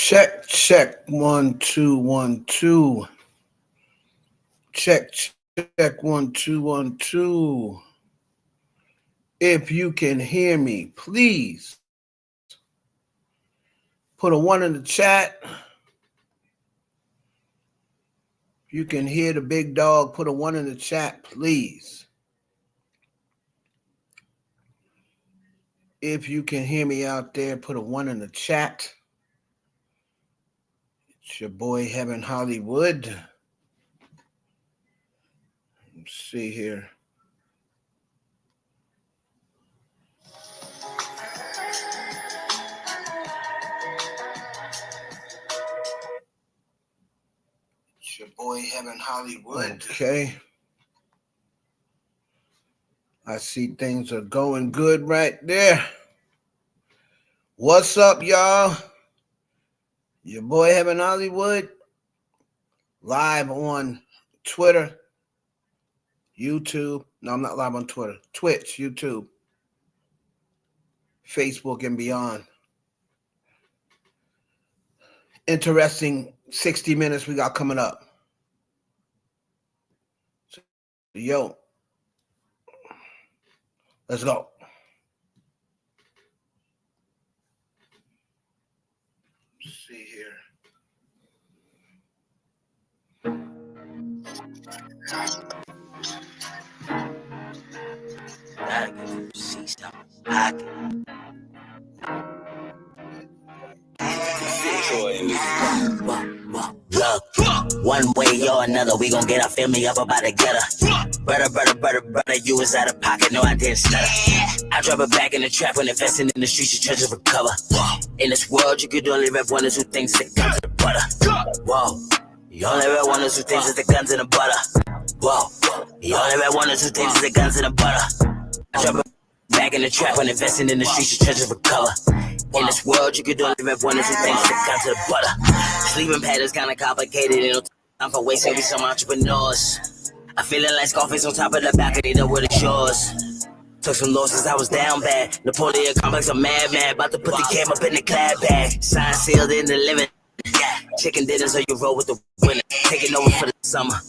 Check, 1 2 1 2. Check, 1 2 1 2. If you can hear me, please put a 1 in the chat. If you can hear the big dog, put a 1 in the chat, please. If you can hear me out there, put a 1 in the chat. It's your boy Heaven Hollywood. Let's see here. It's your boy Heaven Hollywood. Okay. I see things are going good right there. What's up, y'all? Your boy Heaven Hollywood, live on Twitter, YouTube. No, I'm not live on Twitter. Twitch, YouTube, Facebook, and beyond. Interesting 60 minutes we got coming up. So, yo, let's go. Let's see here. Look, one way or another, we gon' get our family up about together. Brother, you was out of pocket, no, I didn't stutter. I drop it back in the trap when investing in the streets, your treasures recover. In this world, you could only rep one or two things that come to the butter. Whoa, you only rep one or two things that the guns in the butter. Whoa, you only rep one or two things that the guns in the butter. I drop it back in the trap when investing in the streets, your treasures recover. In this world, you could only rep one or two things that come to the butter. Sleeping patterns kinda complicated, and no time for wasting with some entrepreneurs. I'm feeling like Scarface on top of the balcony, the world is yours. Took some losses, I was down bad. Napoleon complex, I'm mad, about to put the cam up in the clad bag. Sign sealed in the living. Chicken dinner, so you roll with the winner. Taking over for the summer.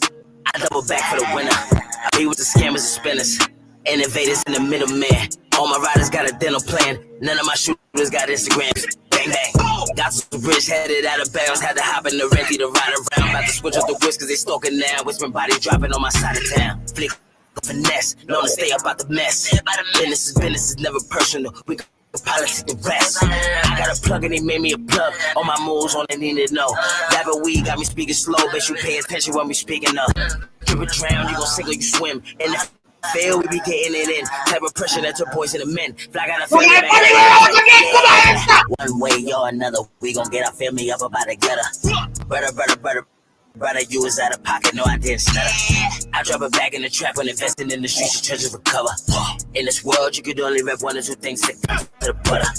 I double back for the winner. I be with the scammers and spinners. Innovators in the middleman. All my riders got a dental plan. None of my shooters got Instagrams. Bang, bang. Got some bridge headed out of bounds. Had to hop in the renty to ride around. About to switch up the whips cause they stalking now. Whispering body dropping on my side of town. Flick, finesse. Known to stay up out the mess. Business is never personal. We can politic the rest. I got a plug and they made me a plug. All my moves on they need to know. Dabbing weed got me speaking slow. Bet you pay attention when we speaking up. If you drown, you gon' sink or you swim. And if fail, we be getting it in. Type of pressure that took boys in the men. Fly got a family one way or another, we gon' get our family up about together. Brother, you was out of pocket, no, I didn't stutter. I drop it back in the trap when investing in the streets, your treasures recover. In this world, you could only rep one or two things that come to the butter.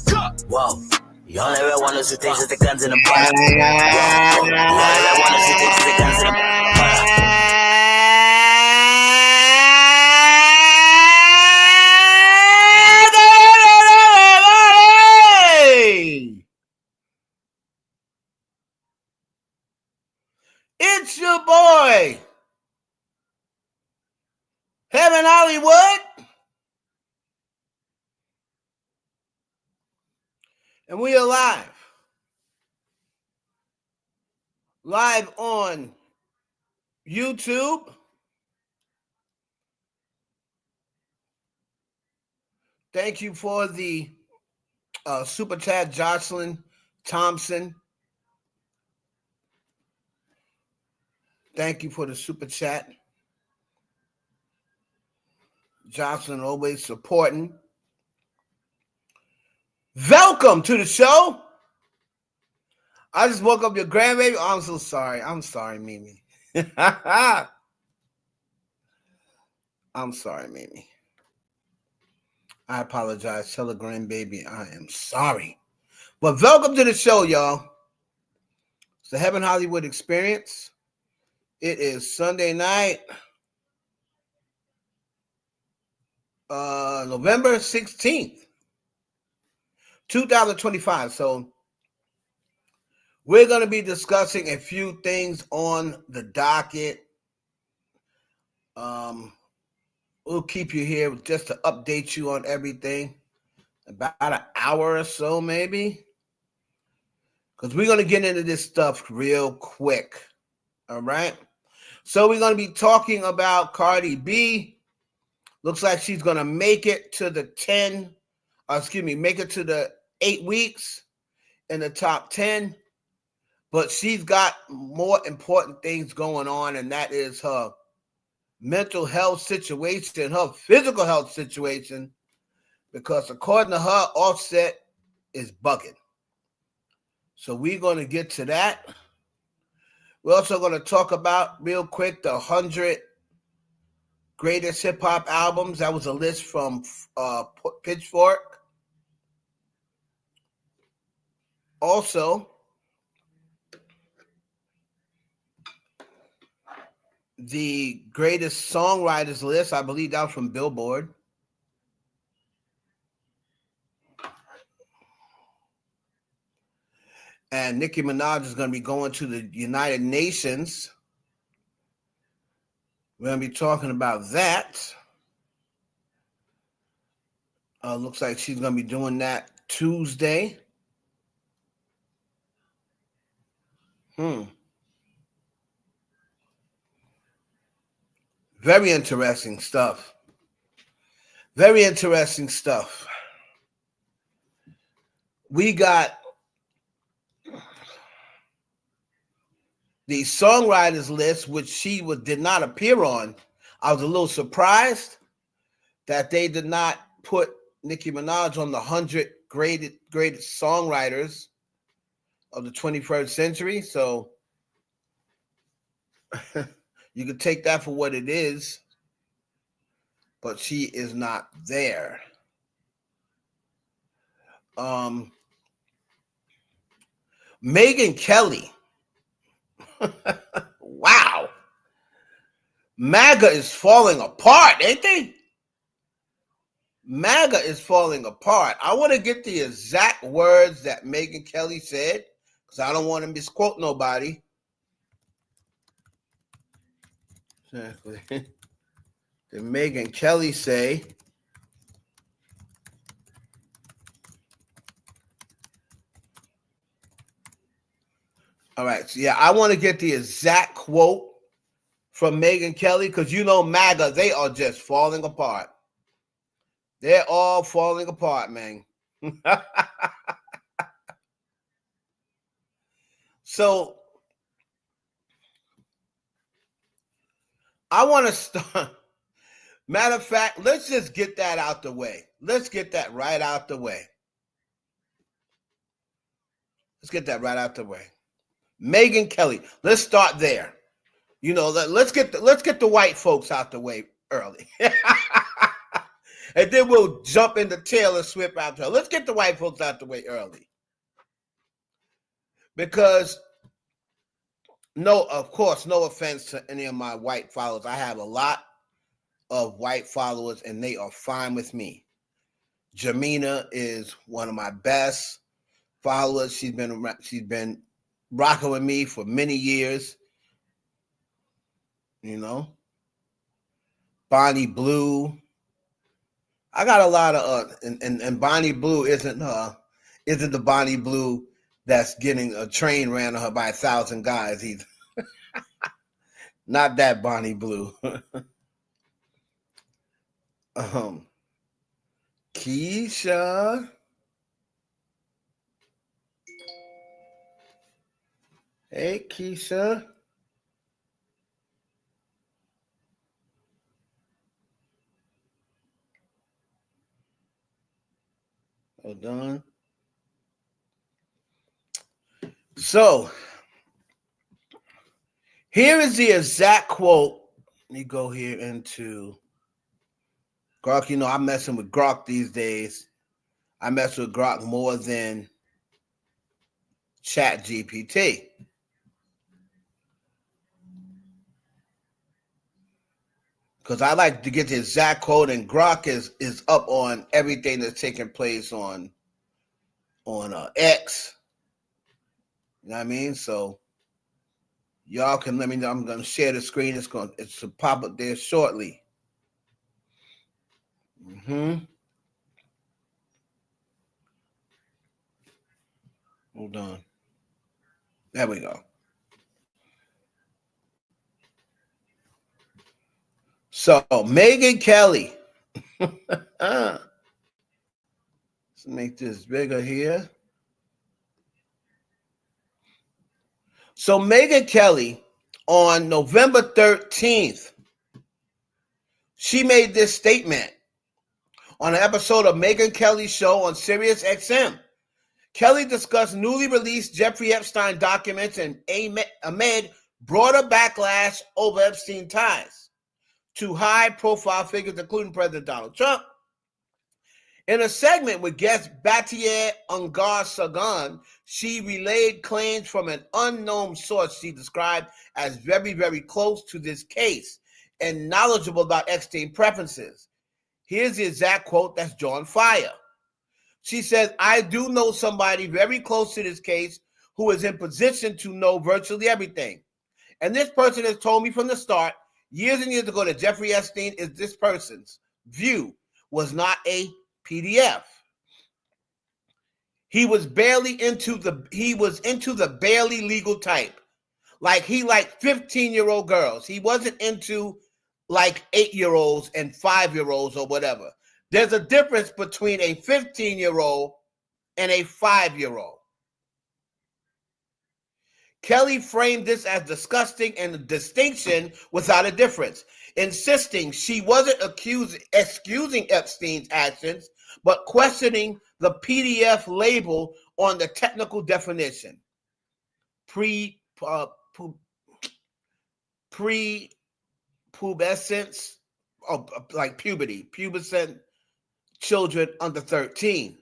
Whoa. You only rep one or two things that the guns in the butter. You only rep one or two things that the guns in the butter. It's your boy, Heaven Hollywood, and we are live on YouTube, thank you for the super chat, Jocelyn Thompson. Thank you for the super chat. Jocelyn always supporting. Welcome to the show. I just woke up your grandbaby. Oh, I'm so sorry. I'm sorry, Mimi. I'm sorry, Mimi. I apologize. Tell the grandbaby I am sorry. But welcome to the show, y'all. It's the Heaven Hollywood Experience. It is Sunday night, November 16th, 2025. So We're going to be discussing a few things on the docket. We'll keep you here just to update you on everything. About an hour or so, maybe. Because we're going to get into this stuff real quick. All right? So we're going to be talking about Cardi B. Looks like she's going to make it to the 8 weeks in the top 10. But she's got more important things going on, and that is her mental health situation, her physical health situation, because according to her, Offset is bugging. So we're going to get to that. We're also going to talk about, real quick, the 100 greatest hip-hop albums. That was a list from Pitchfork. Also, the greatest songwriters list, I believe that was from Billboard. And Nicki Minaj is going to be going to the United Nations. We're going to be talking about that. Looks like she's going to be doing that Tuesday. Very interesting stuff. Very interesting stuff. We got the songwriters list, which she did not appear on. I was a little surprised that they did not put Nicki Minaj on the 100 greatest songwriters of the 21st century. So you could take that for what it is, but she is not there. Megyn Kelly. Wow. MAGA is falling apart, ain't they? MAGA is falling apart. I want to get the exact words that Megyn Kelly said, because I don't want to misquote nobody. Exactly. Did Megyn Kelly say? All right. So yeah, I want to get the exact quote from Megyn Kelly, because you know MAGA, they are just falling apart. They're all falling apart, man. So I want to start. Matter of fact, let's just get that out the way. Let's get that right out the way. Let's get that right out the way. Megyn Kelly. Let's start there. You know, let's get the white folks out the way early. And then we'll jump into Taylor Swift after her. Let's get the white folks out the way early. Because, of course, no offense to any of my white followers. I have a lot of white followers, and they are fine with me. Jamina is one of my best followers. She's been rocking with me for many years. You know, Bonnie Blue. I got a lot of and Bonnie Blue isn't the Bonnie Blue that's getting a train ran on her by 1,000 guys either. Not that Bonnie Blue. Keisha. Hey, Keisha. Hold on. So, here is the exact quote. Let me go here into Grok. You know, I'm messing with Grok these days. I mess with Grok more than Chat GPT. Because I like to get the exact quote, and Grok is up on everything that's taking place on X. You know what I mean? So y'all can let me know. I'm going to share the screen. It's to pop up there shortly. Hold on. There we go. So Megyn Kelly. Let's make this bigger here. So Megyn Kelly, on November 13th, she made this statement on an episode of Megyn Kelly's show on Sirius XM. Kelly discussed newly released Jeffrey Epstein documents and amid broader backlash over Epstein ties to high-profile figures, including President Donald Trump. In a segment with guest Batier Ungar-Sargon, she relayed claims from an unknown source she described as very, very close to this case and knowledgeable about Epstein preferences. Here's the exact quote that's drawn fire. She says, I do know somebody very close to this case who is in position to know virtually everything. And this person has told me from the start, years and years ago, that Jeffrey Epstein is this person's view was not a PDF. He was into the barely legal type. Like he liked 15-year-old girls. He wasn't into like 8-year-olds and 5-year-olds or whatever. There's a difference between a 15-year-old and a 5-year-old. Kelly framed this as disgusting and a distinction without a difference, insisting she wasn't excusing Epstein's actions, but questioning the PDF label on the technical definition. Prepubescence, like puberty, pubescent children under 13.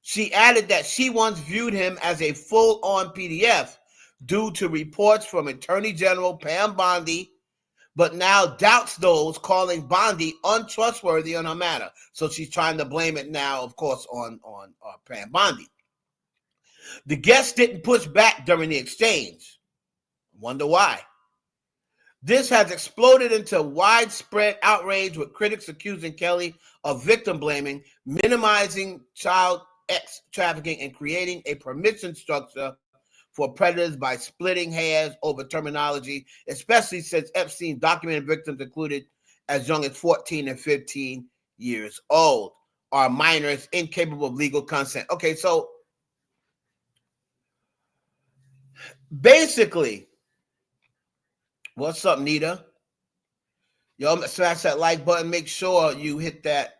She added that she once viewed him as a full-on PDF due to reports from Attorney General Pam Bondi, but now doubts those, calling Bondi untrustworthy on her matter. So she's trying to blame it now, of course, on Pam Bondi. The guest didn't push back during the exchange. Wonder why. This has exploded into widespread outrage, with critics accusing Kelly of victim blaming, minimizing child trafficking, and creating a permission structure for predators by splitting hairs over terminology, especially since Epstein documented victims included as young as 14 and 15 years old, are minors incapable of legal consent. Okay, so basically, what's up, Nita? Y'all smash that like button. Make sure you hit that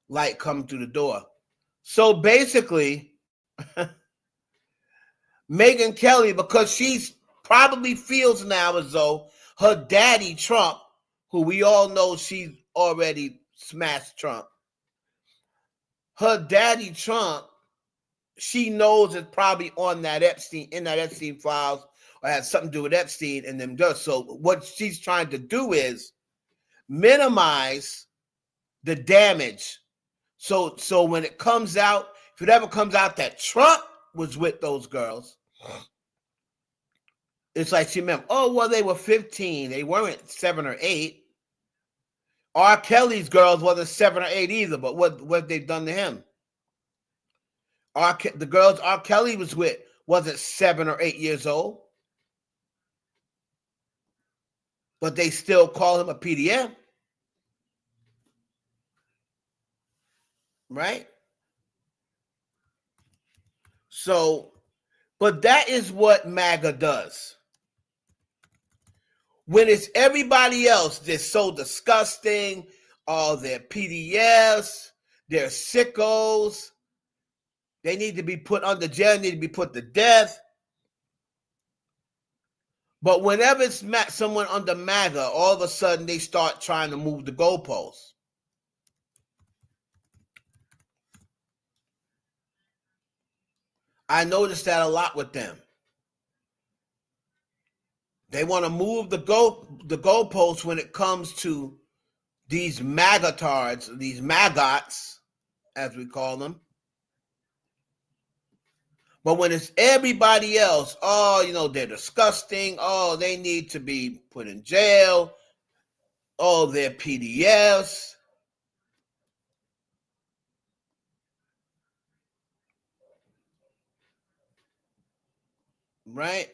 light coming through the door. So basically, Megyn Kelly, because she probably feels now as though her daddy, Trump, who we all know she's already smashed Trump, her daddy, Trump, she knows is probably on that Epstein, in that Epstein files, or has something to do with Epstein and them does. So what she's trying to do is minimize the damage. So when it comes out, if it ever comes out that Trump was with those girls, it's like she remember, oh, well, they were 15. They weren't 7 or 8. R. Kelly's girls wasn't 7 or 8 either, but what they've done to him. The girls R. Kelly was with wasn't 7 or 8 years old, but they still call him a PDF. Right? So, but that is what MAGA does. When it's everybody else that's so disgusting, all their PDFs, they're sickos, they need to be put under jail, need to be put to death. But whenever it's someone under MAGA, all of a sudden they start trying to move the goalposts. I noticed that a lot with them. They want to move the goalposts when it comes to these MAGA-tards, these maggots, as we call them. But when it's everybody else, oh, you know, they're disgusting. Oh, they need to be put in jail. Oh, they're PDFs. Right?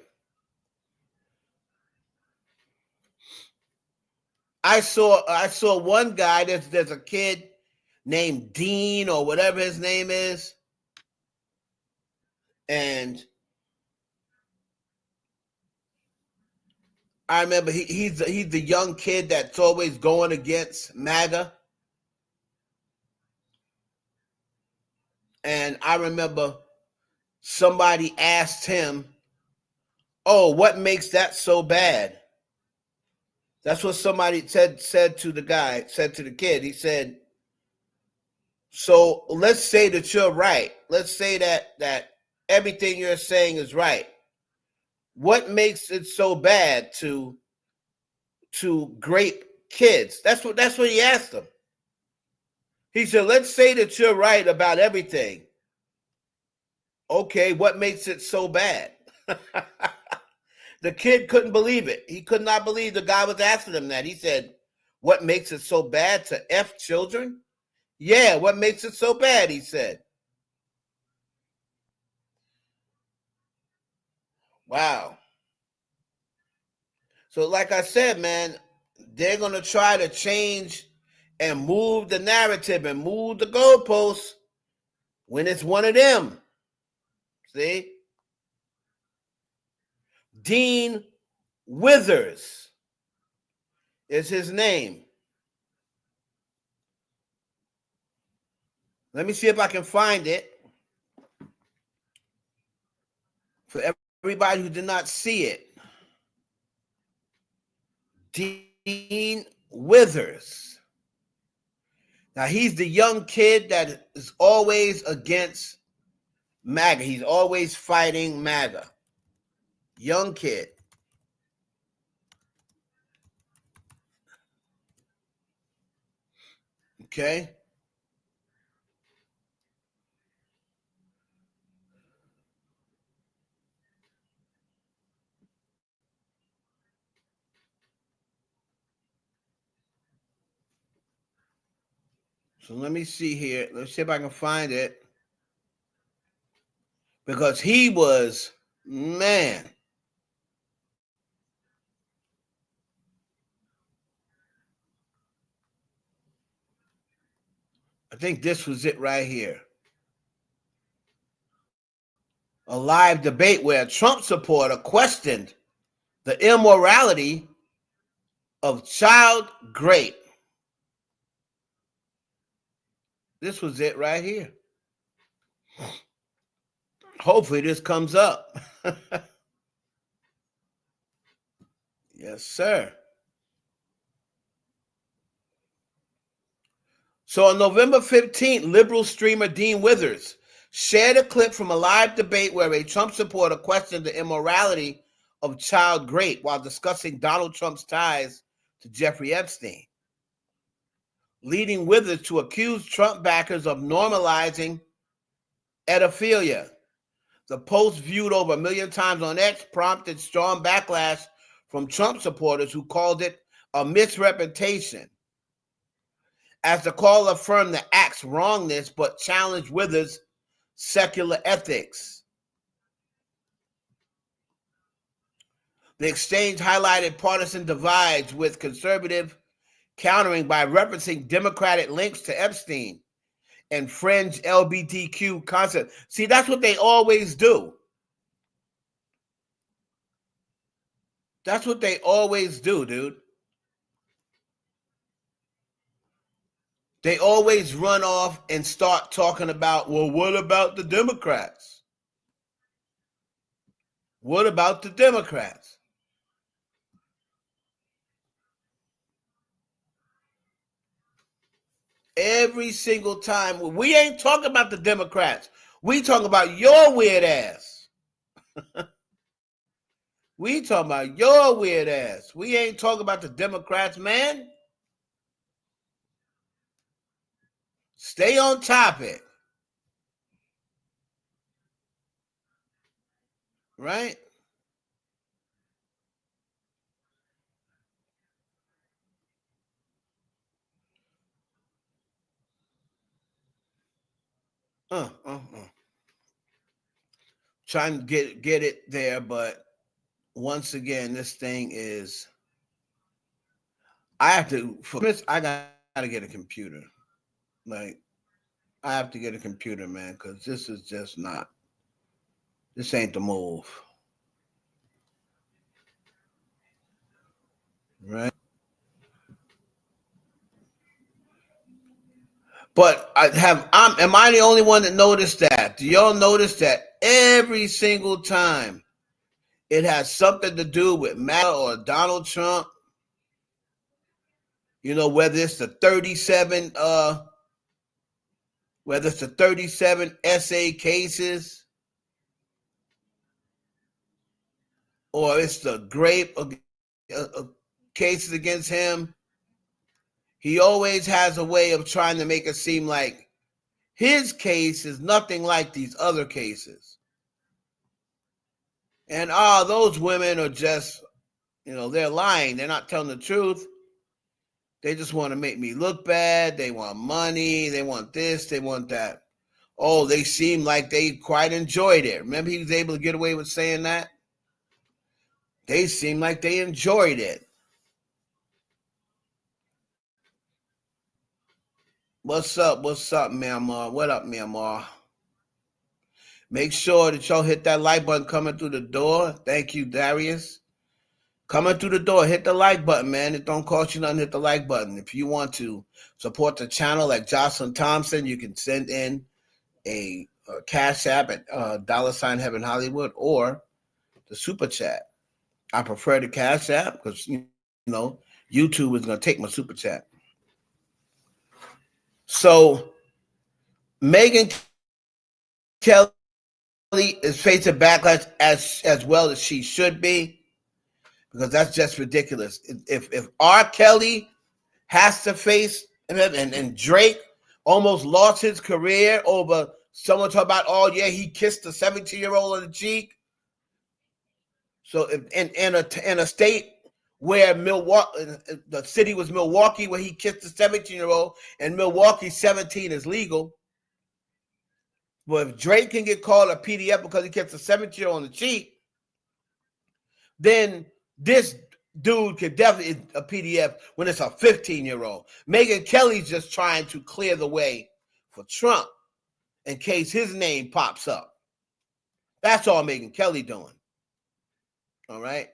I saw one guy, there's a kid named Dean or whatever his name is. And I remember he's the young kid that's always going against MAGA. And I remember somebody asked him, "Oh, what makes that so bad?" That's what somebody said to the kid. He said, "So let's say that you're right. Let's say that everything you're saying is right. What makes it so bad to grape kids?" That's what he asked them. He said, "Let's say that you're right about everything. Okay, what makes it so bad?" The kid couldn't believe it. He could not believe the guy was asking him that. He said, "What makes it so bad to F children?" Yeah, what makes it so bad, he said. Wow. So like I said, man, they're going to try to change and move the narrative and move the goalposts when it's one of them. See? Dean Withers is his name. Let me see if I can find it for everybody who did not see it. Dean Withers. Now, he's the young kid that is always against MAGA. He's always fighting MAGA. Young kid. Okay? So let me see here. Let's see if I can find it. Because he was, man. I think this was it right here. A live debate where a Trump supporter questioned the immorality of child rape. This was it right here. Hopefully this comes up. Yes, sir. So on November 15th, liberal streamer Dean Withers shared a clip from a live debate where a Trump supporter questioned the immorality of child rape while discussing Donald Trump's ties to Jeffrey Epstein, leading Withers to accuse Trump backers of normalizing pedophilia. The post, viewed over 1 million times on X, prompted strong backlash from Trump supporters who called it a misrepresentation, as the call affirmed the act's wrongness but challenged Withers' secular ethics. The exchange highlighted partisan divides, with conservative countering by referencing Democratic links to Epstein and fringe LGBTQ concepts. See, that's what they always do. That's what they always do, dude. They always run off and start talking about, well, what about the Democrats? What about the Democrats? Every single time. We ain't talking about the Democrats. We talking about your weird ass. We talking about your weird ass. We ain't talking about the Democrats, man. Stay on topic. right? Uh, uh, uh. Trying to get it there, but once again, this thing is. I have to for this. I gotta get a computer. Like I have to get a computer, man, because this is just not. This ain't the move, right? But am I the only one that noticed that? Do y'all notice that every single time it has something to do with Matt or Donald Trump? You know, whether it's the 37 SA cases or it's the grape cases against him, he always has a way of trying to make it seem like his case is nothing like these other cases. And those women are just, they're lying. They're not telling the truth. They just want to make me look bad. They want money. They want this. They want that. Oh, they seem like they quite enjoyed it. Remember he was able to get away with saying that? They seem like they enjoyed it. What's up? What's up, Myanmar? What up, Myanmar? Make sure that y'all hit that like button coming through the door. Thank you, Darius. Coming through the door, hit the like button, man. It don't cost you nothing. Hit the like button. If you want to support the channel like Jocelyn Thompson, you can send in a Cash App at $ Heaven Hollywood or the Super Chat. I prefer the Cash App because, YouTube is going to take my Super Chat. So, Megyn Kelly is facing backlash as well as she should be, because that's just ridiculous. If R. Kelly has to face, and Drake almost lost his career over someone talking about, oh yeah, he kissed a 17-year-old on the cheek. So in a state where Milwaukee, the city was Milwaukee, where he kissed a 17-year-old, and Milwaukee 17 is legal. But if Drake can get called a PDF because he kissed a 17-year-old on the cheek, then this dude could definitely a PDF when it's a 15-year-old. Megyn Kelly's just trying to clear the way for Trump in case his name pops up. That's all Megyn Kelly doing. All right?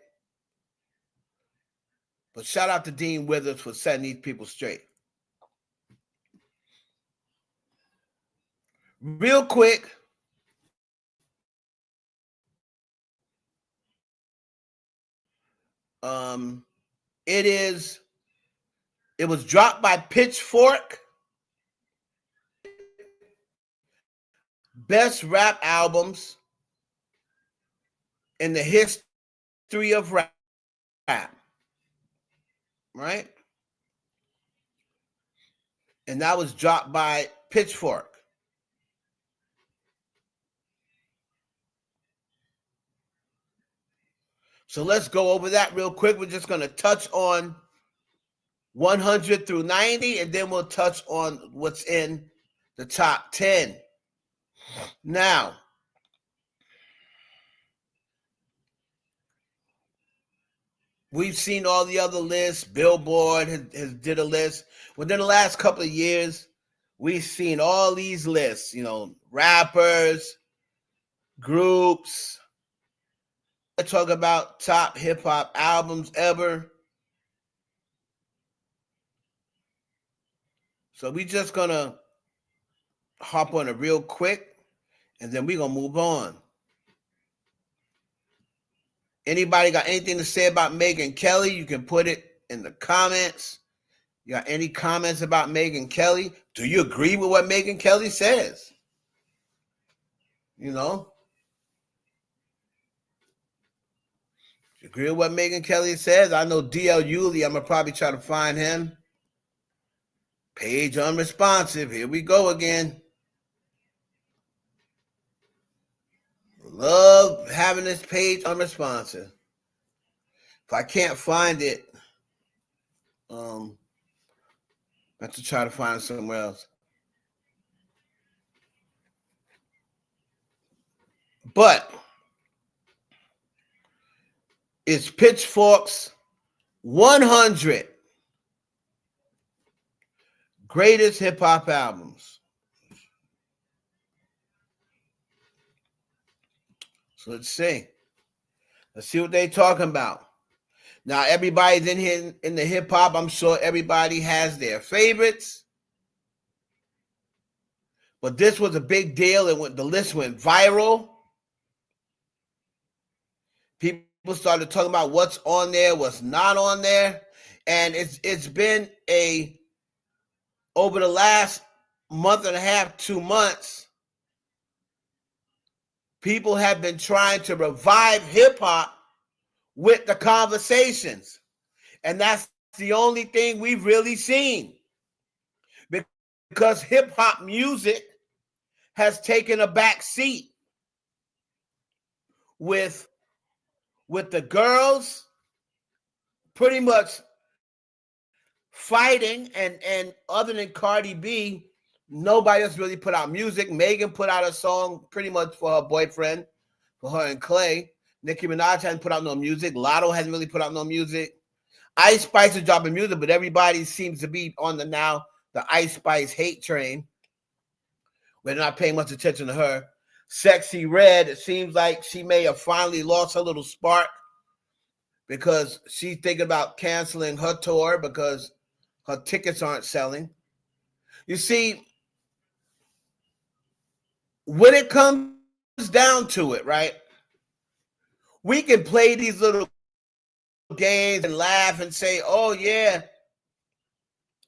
But shout out to Dean Withers for setting these people straight. Real quick, it was dropped by Pitchfork. Best rap albums in the history of rap. Right? And that was dropped by Pitchfork. So let's go over that real quick. We're just going to touch on 100 through 90, and then we'll touch on what's in the top 10. Now, we've seen all the other lists. Billboard has did a list. Within the last couple of years, we've seen all these lists, rappers, groups. I talk about top hip-hop albums ever. So we just going to hop on it real quick, and then we're going to move on. Anybody got anything to say about Megyn Kelly? You can put it in the comments. You got any comments about Megyn Kelly? Do you agree with what Megyn Kelly says? You agree with what Megyn Kelly says? I know DL Yulee. I'm going to probably try to find him. Page unresponsive. Here we go again. love having this page unresponsive. If I can't find it, I have to try to find it somewhere else. But it's Pitchfork's 100 greatest hip hop albums. So let's see. Let's see what they're talking about. Now, everybody's in here in the hip hop. I'm sure everybody has their favorites. But this was a big deal. The list went viral. People started talking about what's on there, what's not on there. And it's been over the last month and a half, 2 months, people have been trying to revive hip hop with the conversations. And that's the only thing we've really seen. Because hip hop music has taken a back seat with the girls pretty much fighting, and other than Cardi B, nobody else really put out music. Megyn put out a song pretty much for her boyfriend, for her and Clay. Nicki Minaj hasn't put out no music. Lotto hasn't really put out no music. Ice Spice is dropping music, but everybody seems to be on the Ice Spice hate train. We're not paying much attention to her. Sexy Red, it seems like she may have finally lost her little spark because she's thinking about canceling her tour because her tickets aren't selling. You see, when it comes down to it, right, we can play these little games and laugh and say, oh, yeah,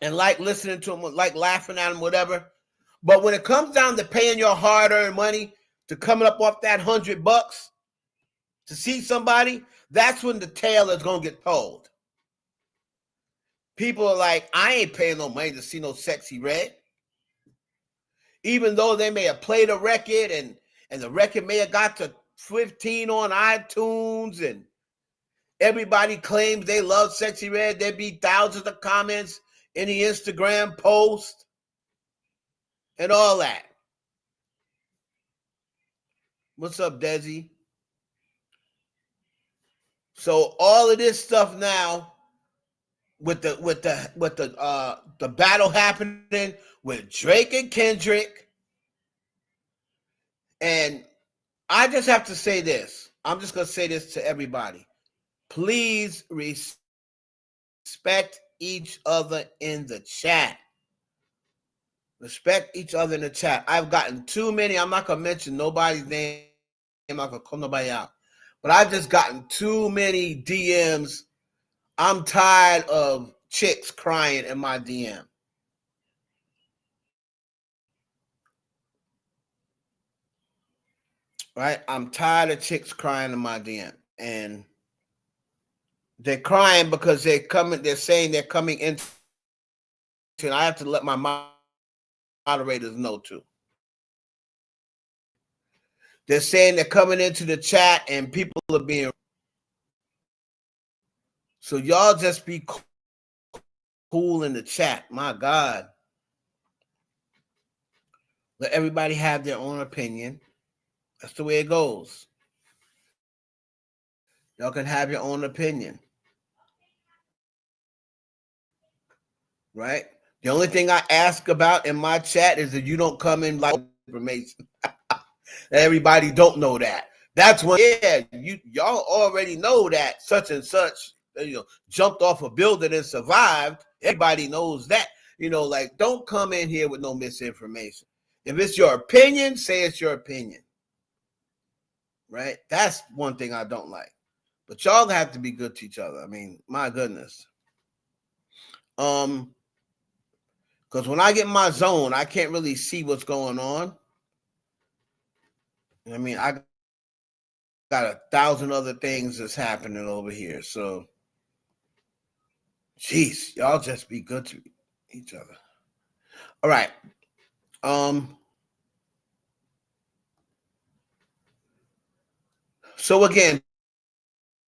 and like listening to them, like laughing at them, whatever. But when it comes down to paying your hard-earned money to coming up off that $100 to see somebody, that's when the tale is going to get told. People are like, I ain't paying no money to see no Sexy Red. Even though they may have played a record and the record may have got to 15 on iTunes and everybody claims they love Sexy Red, there'd be thousands of comments in the Instagram post and all that. What's up, Desi? So all of this stuff now, with the battle happening with Drake and Kendrick, and I just have to say this. I'm just gonna say this to everybody: please respect each other in the chat. Respect each other in the chat. I've gotten too many. I'm not gonna mention nobody's name. I'm not gonna call nobody out. But I've just gotten too many DMs. I'm tired of chicks crying in my DM. Right? I'm tired of chicks crying in my DM. And they're crying because they're saying they're coming into, and I have to let my moderators know too. They're saying they're coming into the chat and people are being. So y'all just be cool in the chat. My God. Let everybody have their own opinion. That's the way it goes. Y'all can have your own opinion. Right? The only thing I ask about in my chat is that you don't come in like information. Everybody don't know that. That's when, yeah, y'all already know that such and such, jumped off a building and survived. Everybody knows that. Like, don't come in here with no misinformation. If it's your opinion, say it's your opinion. Right? That's one thing I don't like. But y'all have to be good to each other. I mean, my goodness. Because when I get in my zone, I can't really see what's going on. I mean, I got 1,000 other things that's happening over here. So, jeez, y'all just be good to each other. All right. So again,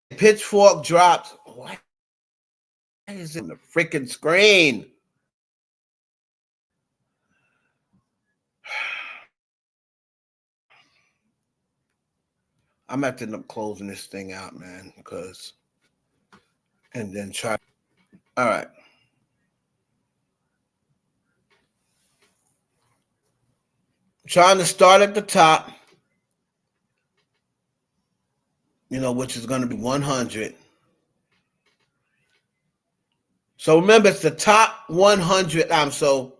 Pitchfork drops. Why is it on the freaking screen? I'm have to end up closing this thing out, man, because and then try. All right. Trying to start at the top, which is going to be 100. So remember, it's the top 100. So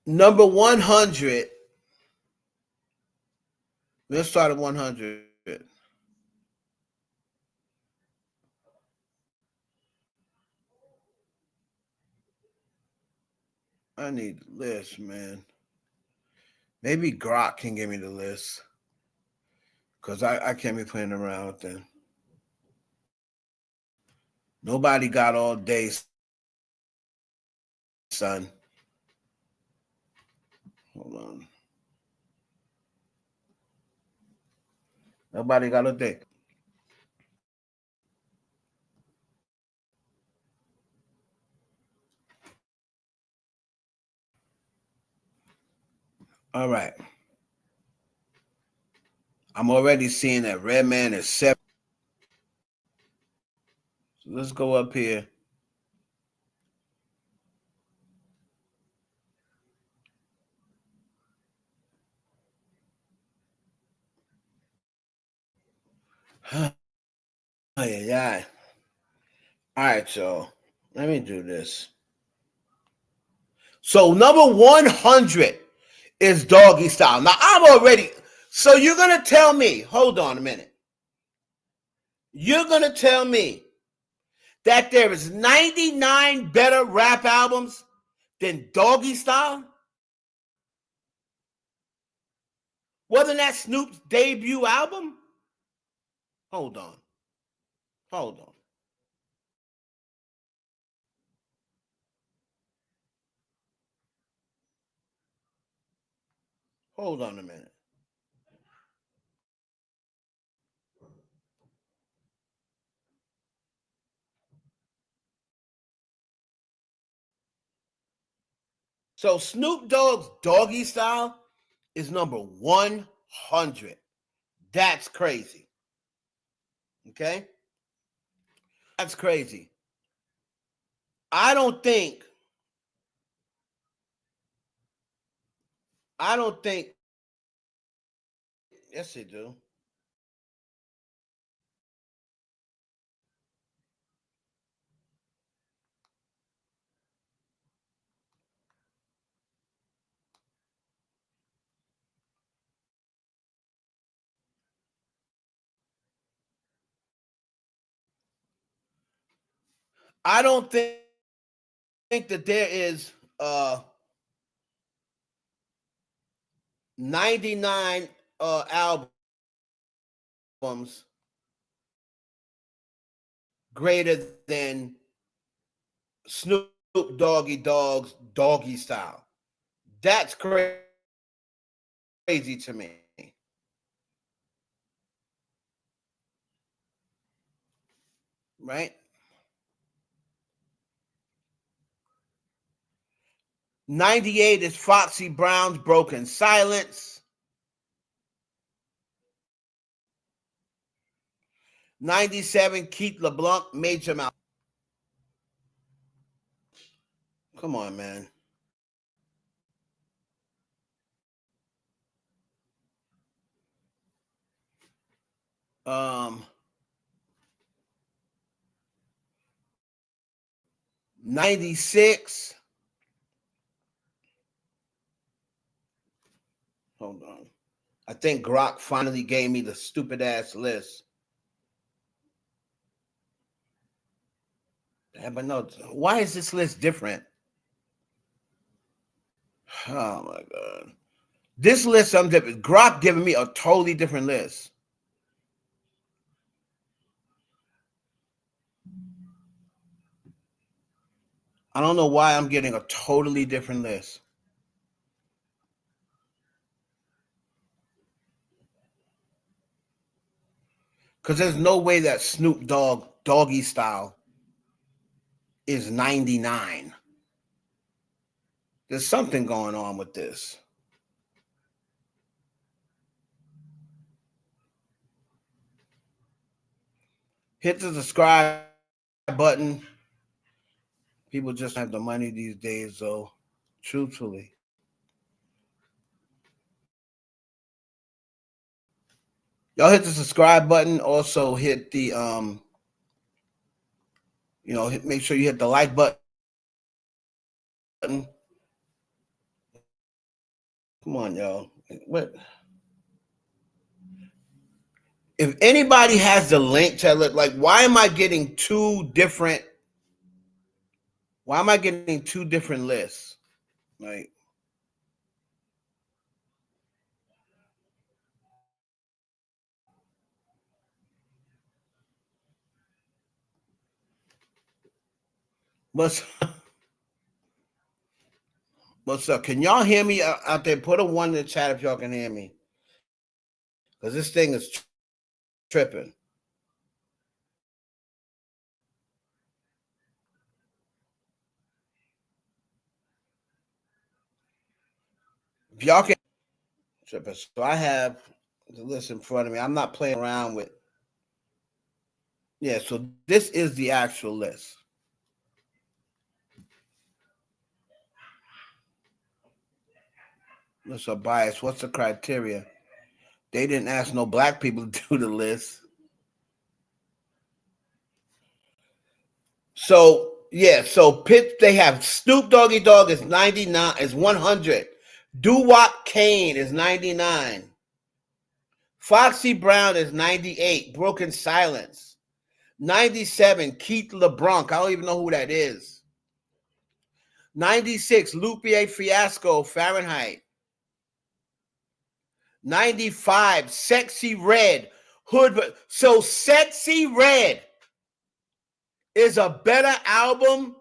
number 100. Let's start at 100. I need the list, man. Maybe Grok can give me the list. Because I can't be playing around with them. Nobody got all day, son. Hold on. Nobody got all day. All right. I'm already seeing that Redman is 7. So let's go up here. Oh, yeah. All right, y'all. Let me do this. So number 100 is Doggy Style. Now I'm already. So you're gonna tell me? Hold on a minute. You're gonna tell me that there is 99 better rap albums than Doggy Style? Wasn't that Snoop's debut album? Hold on. Hold on. Hold on a minute. So Snoop Dogg's Doggy Style is number 100. That's crazy. Okay? That's crazy. I don't think. Yes, they do. I don't think that there is 99 albums greater than Snoop Doggy Dogg's Doggy Style. That's crazy to me. Right? 98 is Foxy Brown's Broken Silence. 97, Keith LeBlanc, Major Mouth. Come on, man. Um, 96. Hold on. I think Grok finally gave me the stupid ass list. Yeah, but no, why is this list different? Oh my god. This list, I'm different. Grok giving me a totally different list. I don't know why I'm getting a totally different list. Because there's no way that Snoop Dogg Doggy Style is 99. There's something going on with this. Hit the subscribe button. People just have the money these days, though. Truthfully. Y'all hit the subscribe button. Also hit the make sure you hit the like button. Come on, y'all. What? If anybody has the link to look, like, why am I getting two different lists? Like, what's up? Can y'all hear me out there? Put a 1 in the chat if y'all can hear me. Because this thing is tripping. If y'all can tripping. So I have the list in front of me. I'm not playing around with. Yeah, so this is the actual list. What's a bias? What's the criteria? They didn't ask no black people to do the list. So, yeah, so they have Snoop Doggy Dogg is 99, is 100. Doo-Wop Kane is 99. Foxy Brown is 98. Broken Silence. 97, Keith LeBronc. I don't even know who that is. 96, Lupe Fiasco, Fahrenheit. 95, Sexy Red, Hood. So Sexy Red is a better album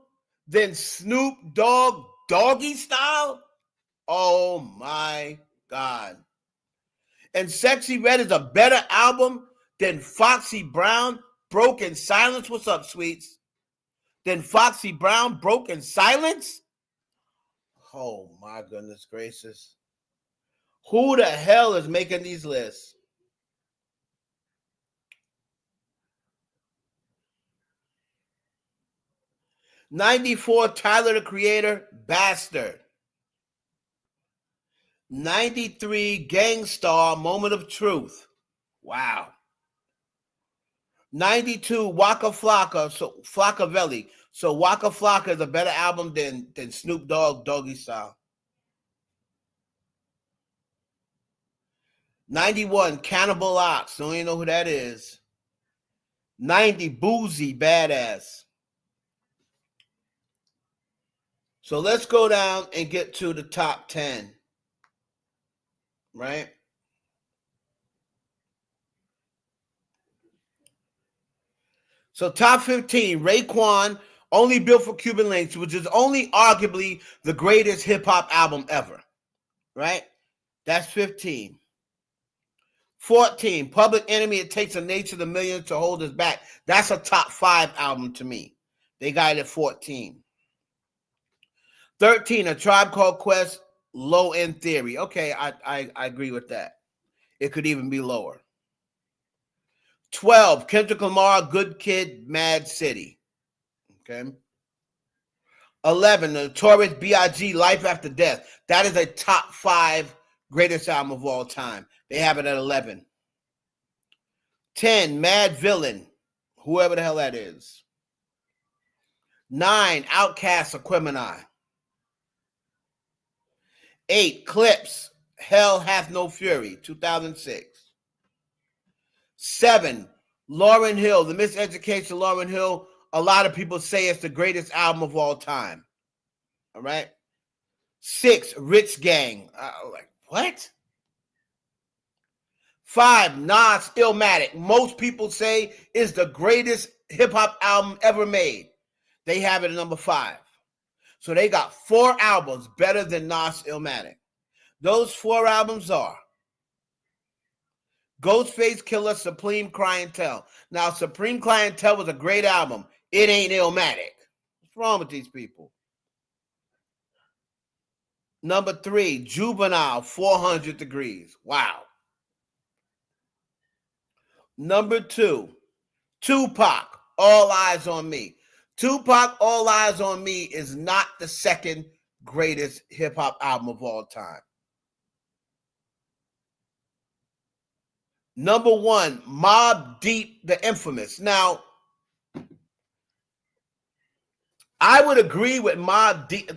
than Snoop Dogg Doggy Style? Oh my God. And Sexy Red is a better album than Foxy Brown, Broken Silence. What's up, sweets? Than Foxy Brown, Broken Silence? Oh my goodness gracious. Who the hell is making these lists? '94, Tyler the Creator, Bastard. 93, Gangstar, Moment of Truth. Wow. 92, Waka Flocka, so Flockavelli. So Waka Flocka is a better album than Snoop Dogg Doggy Style. 91, Cannibal Ox. Don't even know who that is. 90, Boozy, Badass. So let's go down and get to the top 10. Right? So top 15, Raekwon, Only Built for Cuban Links, which is only arguably the greatest hip-hop album ever. Right? That's 15. 14, Public Enemy, It Takes a Nation of Millions to Hold Us Back. That's a top 5 album to me. They got it at 14. 13, A Tribe Called Quest, Low End Theory. Okay, I agree with that. It could even be lower. 12, Kendrick Lamar, Good Kid, Mad City. Okay. 11, The Notorious B.I.G., Life After Death. That is a top 5 greatest album of all time. They have it at 11. 10, Mad Villain, whoever the hell that is. 9, Outkast, Aquemini. 8, Clips, Hell Hath No Fury, 2006. 7, Lauryn Hill, The Miseducation of Lauryn Hill. A lot of people say it's the greatest album of all time. All right. 6, Rich Gang. Like, what? 5, Nas, Illmatic. Most people say is the greatest hip-hop album ever made. They have it at number 5. So they got 4 albums better than Nas, Illmatic. Those 4 albums are Ghostface Killer, Supreme Clientele. Now, Supreme Clientele was a great album. It ain't Illmatic. What's wrong with these people? Number 3, Juvenile, 400 Degrees. Wow. Number 2, Tupac, All Eyes on Me. Tupac, All Eyes on Me is not the second greatest hip-hop album of all time. Number 1, Mobb Deep, The Infamous. Now, I would agree with Mobb Deep.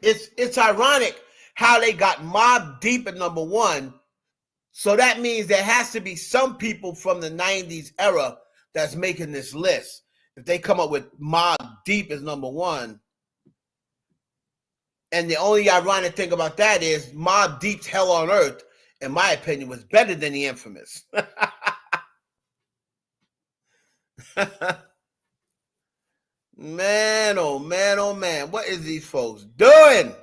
It's ironic how they got Mobb Deep at number 1. So that means there has to be some people from the 90s era that's making this list. If they come up with Mobb Deep as number 1. And the only ironic thing about that is Mobb Deep's Hell on Earth, in my opinion, was better than The Infamous. Man, oh man, oh man. What is these folks doing?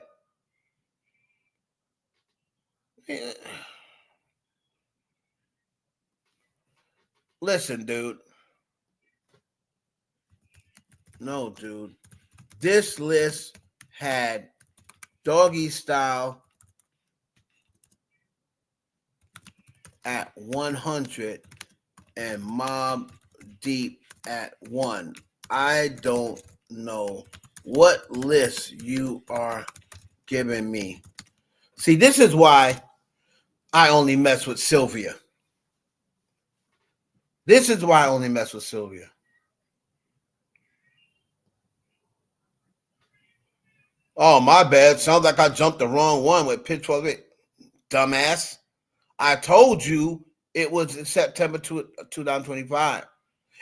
Listen, dude. No, dude. This list had Doggy Style at 100 and Mobb Deep at 1. I don't know what list you are giving me. See, this is why I only mess with Sylvia. This is why I only mess with Sylvia. Oh, my bad. Sounds like I jumped the wrong one with Pitchfork. Dumbass. I told you it was in September 2025.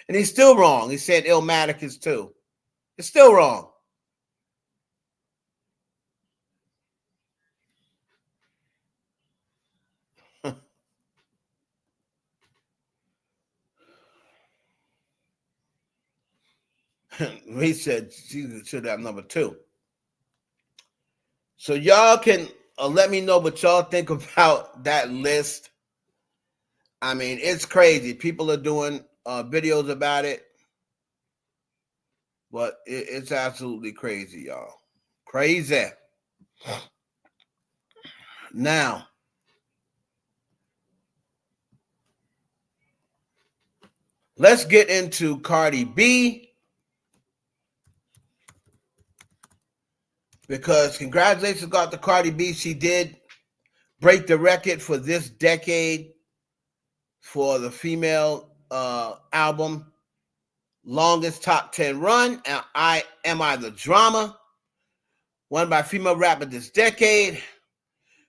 And he's still wrong. He said Illmatic is 2. It's still wrong. He said she should have number 2. So y'all can let me know what y'all think about that list. I mean, it's crazy. People are doing videos about it. But it's absolutely crazy, y'all. Crazy. Now, let's get into Cardi B. Because congratulations got to Cardi B. She did break the record for this decade for the female album. Longest top 10 run. And Am I the Drama? Won by female rapper this decade.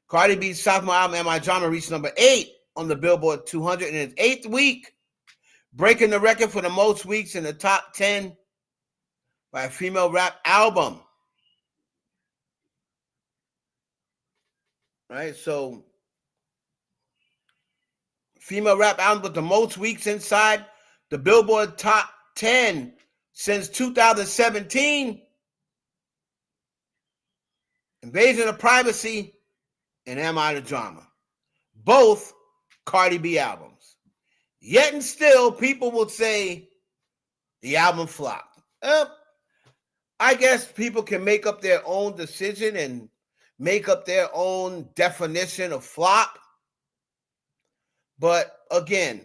Cardi B's sophomore album, Am I Drama, reached number 8 on the Billboard 200 in its 8th week, breaking the record for the most weeks in the top 10 by a female rap album. Right, so female rap album with the most weeks inside the Billboard top 10 since 2017. Invasion of Privacy and Am I the Drama. Both Cardi B albums. Yet and still, people will say the album flopped. I guess people can make up their own decision and make up their own definition of flop. But again,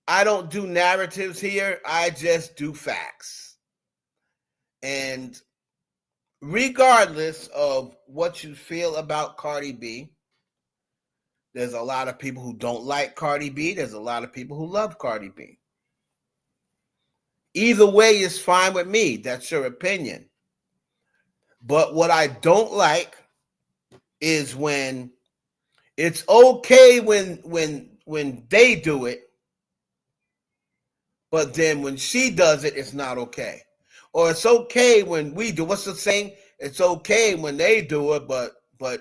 I don't do narratives here. I just do facts. And regardless of what you feel about Cardi B, there's a lot of people who don't like Cardi B. There's a lot of people who love Cardi B. Either way is fine with me. That's your opinion. But what I don't like is when it's okay when they do it, but then when she does it, it's not okay. Or it's okay when we do. What's the saying? It's okay when they do it, but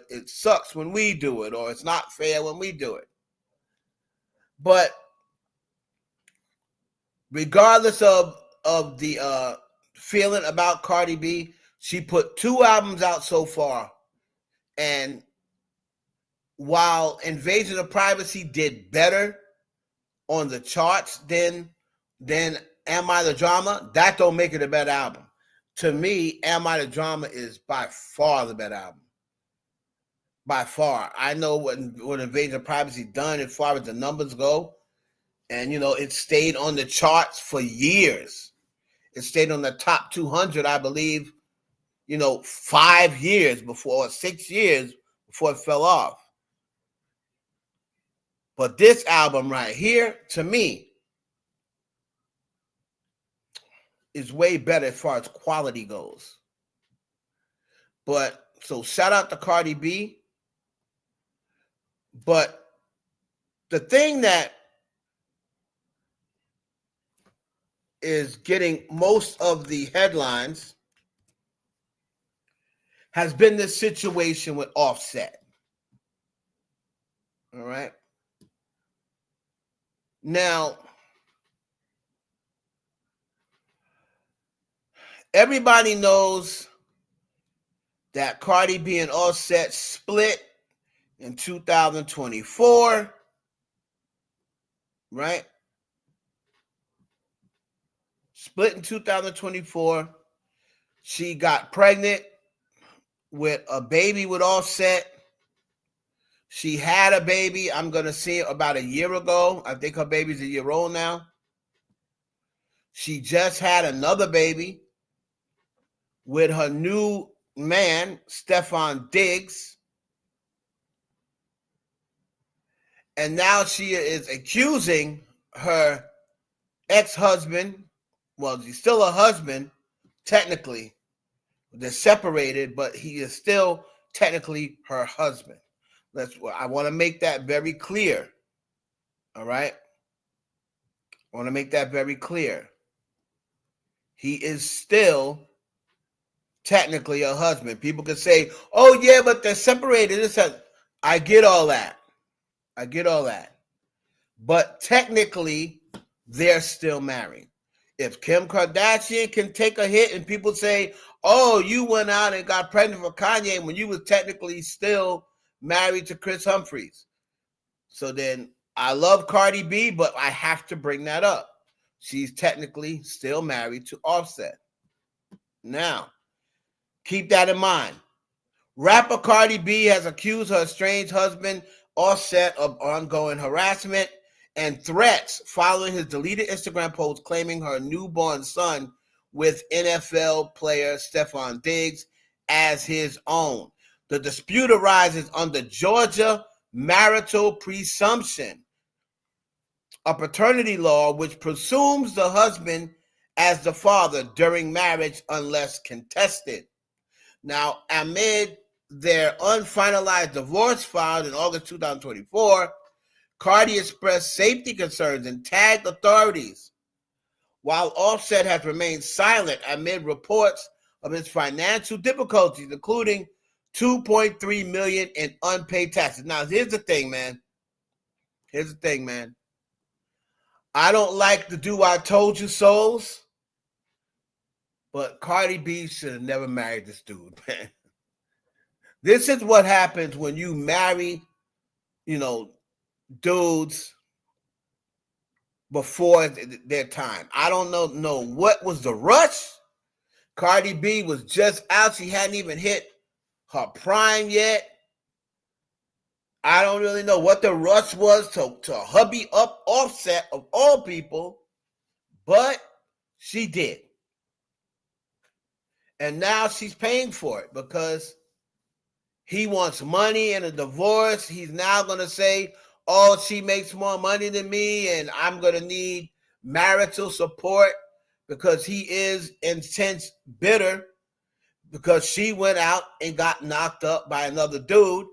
it sucks when we do it, or it's not fair when we do it. But regardless of the feeling about Cardi B, she put 2 albums out so far, and while Invasion of Privacy did better on the charts than Am I the Drama, that don't make it a better album. To me, Am I the Drama is by far the better album. By far. I know what Invasion of Privacy done as far as the numbers go. And, it stayed on the charts for years. It stayed on the top 200, I believe, 5 years before, or 6 years before it fell off. But this album right here, to me, is way better as far as quality goes. But, so shout out to Cardi B. But the thing that is getting most of the headlines has been this situation with Offset. All right. Now, everybody knows that Cardi B and Offset split in 2024, right? Split in 2024. She got pregnant with a baby with Offset. She had a baby, I'm going to see it about a year ago. I think her baby's a year old now. She just had another baby with her new man, Stefan Diggs. And now she is accusing her ex-husband. Well, he's still a husband, technically. They're separated, but he is still technically her husband. I want to make that very clear. All right? I want to make that very clear. He is still technically a husband. People can say, oh, yeah, but they're separated. I get all that. I get all that. But technically, they're still married. If Kim Kardashian can take a hit and people say, oh, you went out and got pregnant for Kanye when you was technically still married to Chris Humphries. So then I love Cardi B, but I have to bring that up. She's technically still married to Offset. Now, keep that in mind. Rapper Cardi B has accused her estranged husband Offset of ongoing harassment and threats following his deleted Instagram post claiming her newborn son with NFL player Stefan Diggs as his own. The dispute arises under Georgia marital presumption, a paternity law which presumes the husband as the father during marriage unless contested. Now, amid their unfinalized divorce filed in August 2024, Cardi expressed safety concerns and tagged authorities, while Offset has remained silent amid reports of his financial difficulties, including $2.3 million in unpaid taxes. Now, here's the thing, man. I don't like the do I told you souls, but Cardi B should have never married this dude, man. This is what happens when you marry, dudes before their time. I don't know what was the rush. Cardi B was just out. She hadn't even hit her prime yet. I don't really know what the rush was to hubby up Offset of all people, but she did. And now she's paying for it because he wants money and a divorce. He's now going to say, oh, she makes more money than me and I'm going to need marital support because he is intense bitter because she went out and got knocked up by another dude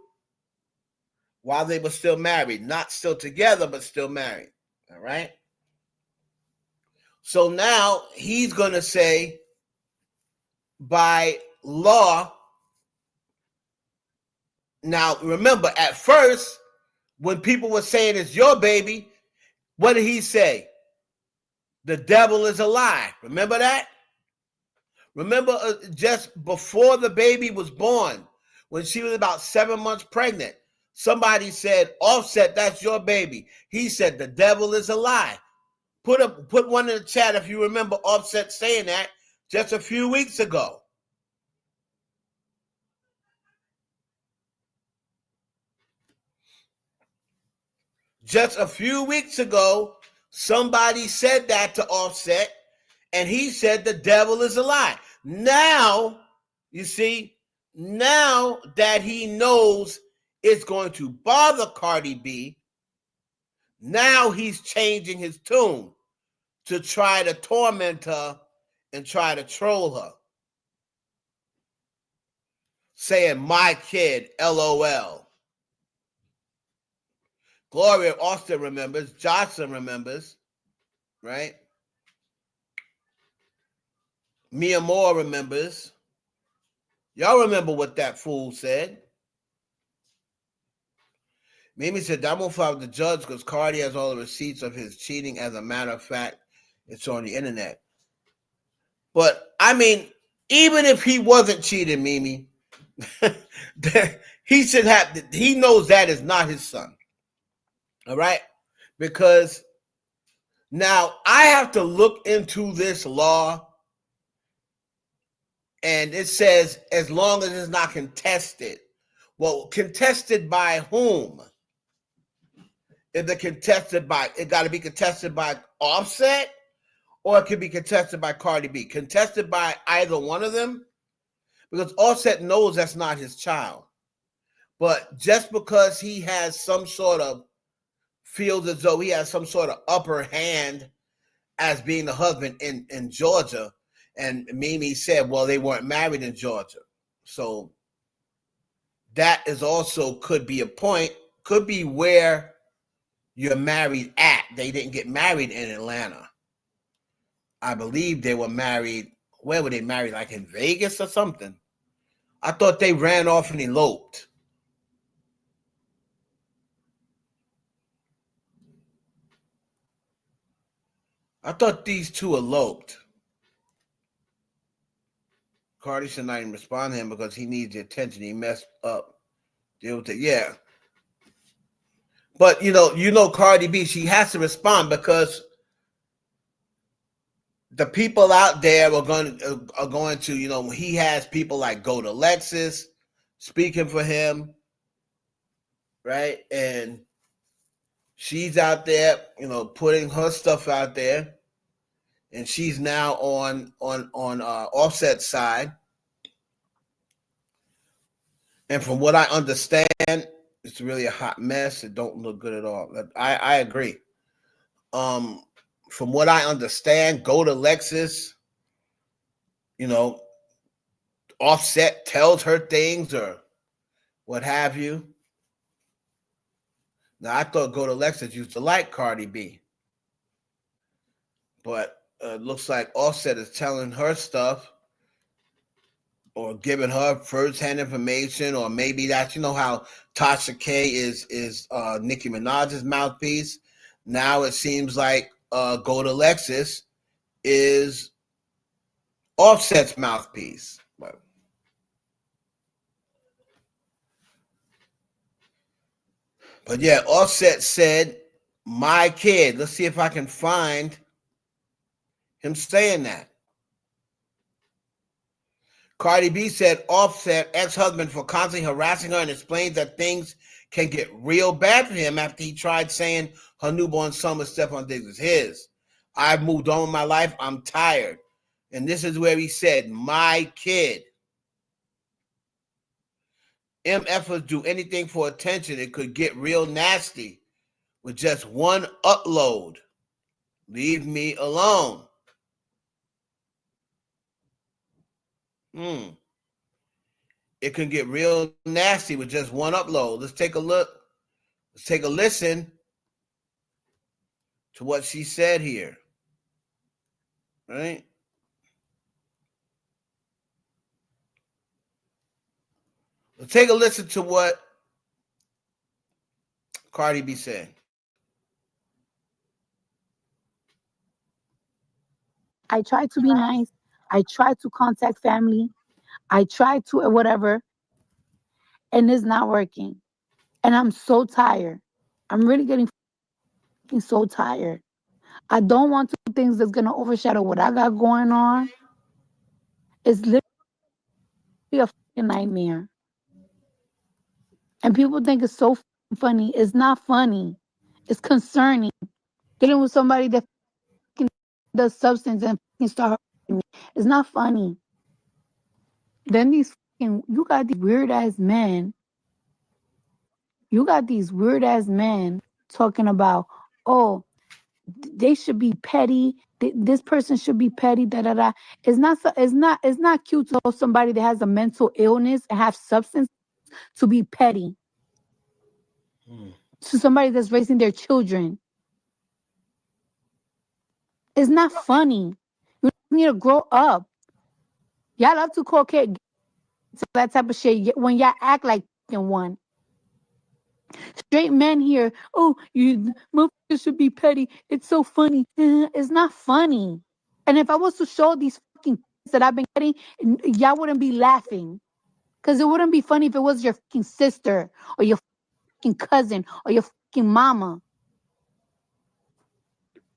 while they were still married. Not still together, but still married. All right? So now he's going to say, by law, now remember, at first, when people were saying it's your baby, what did he say? The devil is a lie. Remember that? Remember just before the baby was born, when she was about 7 months pregnant, Somebody said, Offset, that's your baby. He said, the devil is a lie. Put one in the chat if you remember Offset saying that just a few weeks ago. Just a few weeks ago, somebody said that to Offset, and he said the devil is a lie. Now, you see, now that he knows it's going to bother Cardi B, now he's changing his tune to try to torment her and try to troll her. Saying, my kid, LOL. Gloria Austin remembers. Johnson remembers. Right? Mia Moore remembers. Y'all remember what that fool said. Mimi said, I'm going to file with the judge because Cardi has all the receipts of his cheating. As a matter of fact, it's on the internet. But, I mean, even if he wasn't cheating, Mimi, he should have, he knows that is not his son. All right? Because now I have to look into this law, and it says as long as it's not contested. Well, contested by whom? Is it contested by, it got to be contested by Offset, or it could be contested by Cardi B? Contested by either one of them? Because Offset knows that's not his child. But just because he has some sort of, feels as though he has some sort of upper hand as being the husband in Georgia, and Mimi said, well, they weren't married in Georgia. So that is also could be a point, could be where you're married at. They didn't get married in Atlanta. I believe they were married, where were they married? Like in Vegas or something? I thought they ran off and eloped. I thought these two eloped. Cardi should not even respond to him because he needs the attention. He messed up. Deal with it. Yeah. But you know, Cardi B, she has to respond because the people out there are going to, he has people like Go to Lexus speaking for him, right? And she's out there, putting her stuff out there, and she's now on Offset's side. And from what I understand, it's really a hot mess. It don't look good at all. I agree. From what I understand, Go to Lexus, Offset tells her things or what have you. Now, I thought Go to Lexus used to like Cardi B. But it looks like Offset is telling her stuff or giving her first-hand information, or maybe that's, how Tasha K is Nicki Minaj's mouthpiece. Now it seems like Go to Lexus is Offset's mouthpiece. But yeah, Offset said, my kid. Let's see if I can find him saying that. Cardi B said Offset, ex-husband, for constantly harassing her, and explains that things can get real bad for him after he tried saying her newborn son with Stephon Diggs is his. I've moved on with my life. I'm tired. And this is where he said, my kid. MFers do anything for attention. It could get real nasty with just one upload. Leave me alone. It can get real nasty with just one upload. Let's take a look. Let's take a listen to what she said here. Right? Let's take a listen to what Cardi B said. I try to be nice. I try to contact family. I try to whatever. And it's not working. And I'm so tired. I'm really getting so tired. I don't want to do things that's gonna overshadow what I got going on. It's literally a fucking nightmare. And people think it's so funny. It's not funny. It's concerning. Dealing with somebody that fucking does substance and fucking start hurting me. It's not funny. Then you got these weird ass men. You got these weird ass men talking about, oh, they should be petty. This person should be petty. Da da da. It's not cute to know somebody that has a mental illness and have substance to be petty to somebody that's raising their children. It's not funny. You need to grow up. Y'all love to call kids that type of shit when y'all act like one. Straight men here, oh, you motherfuckers should be petty. It's so funny. It's not funny. And if I was to show these fucking kids that I've been getting, y'all wouldn't be laughing. Because it wouldn't be funny if it was your fucking sister or your fucking cousin or your fucking mama.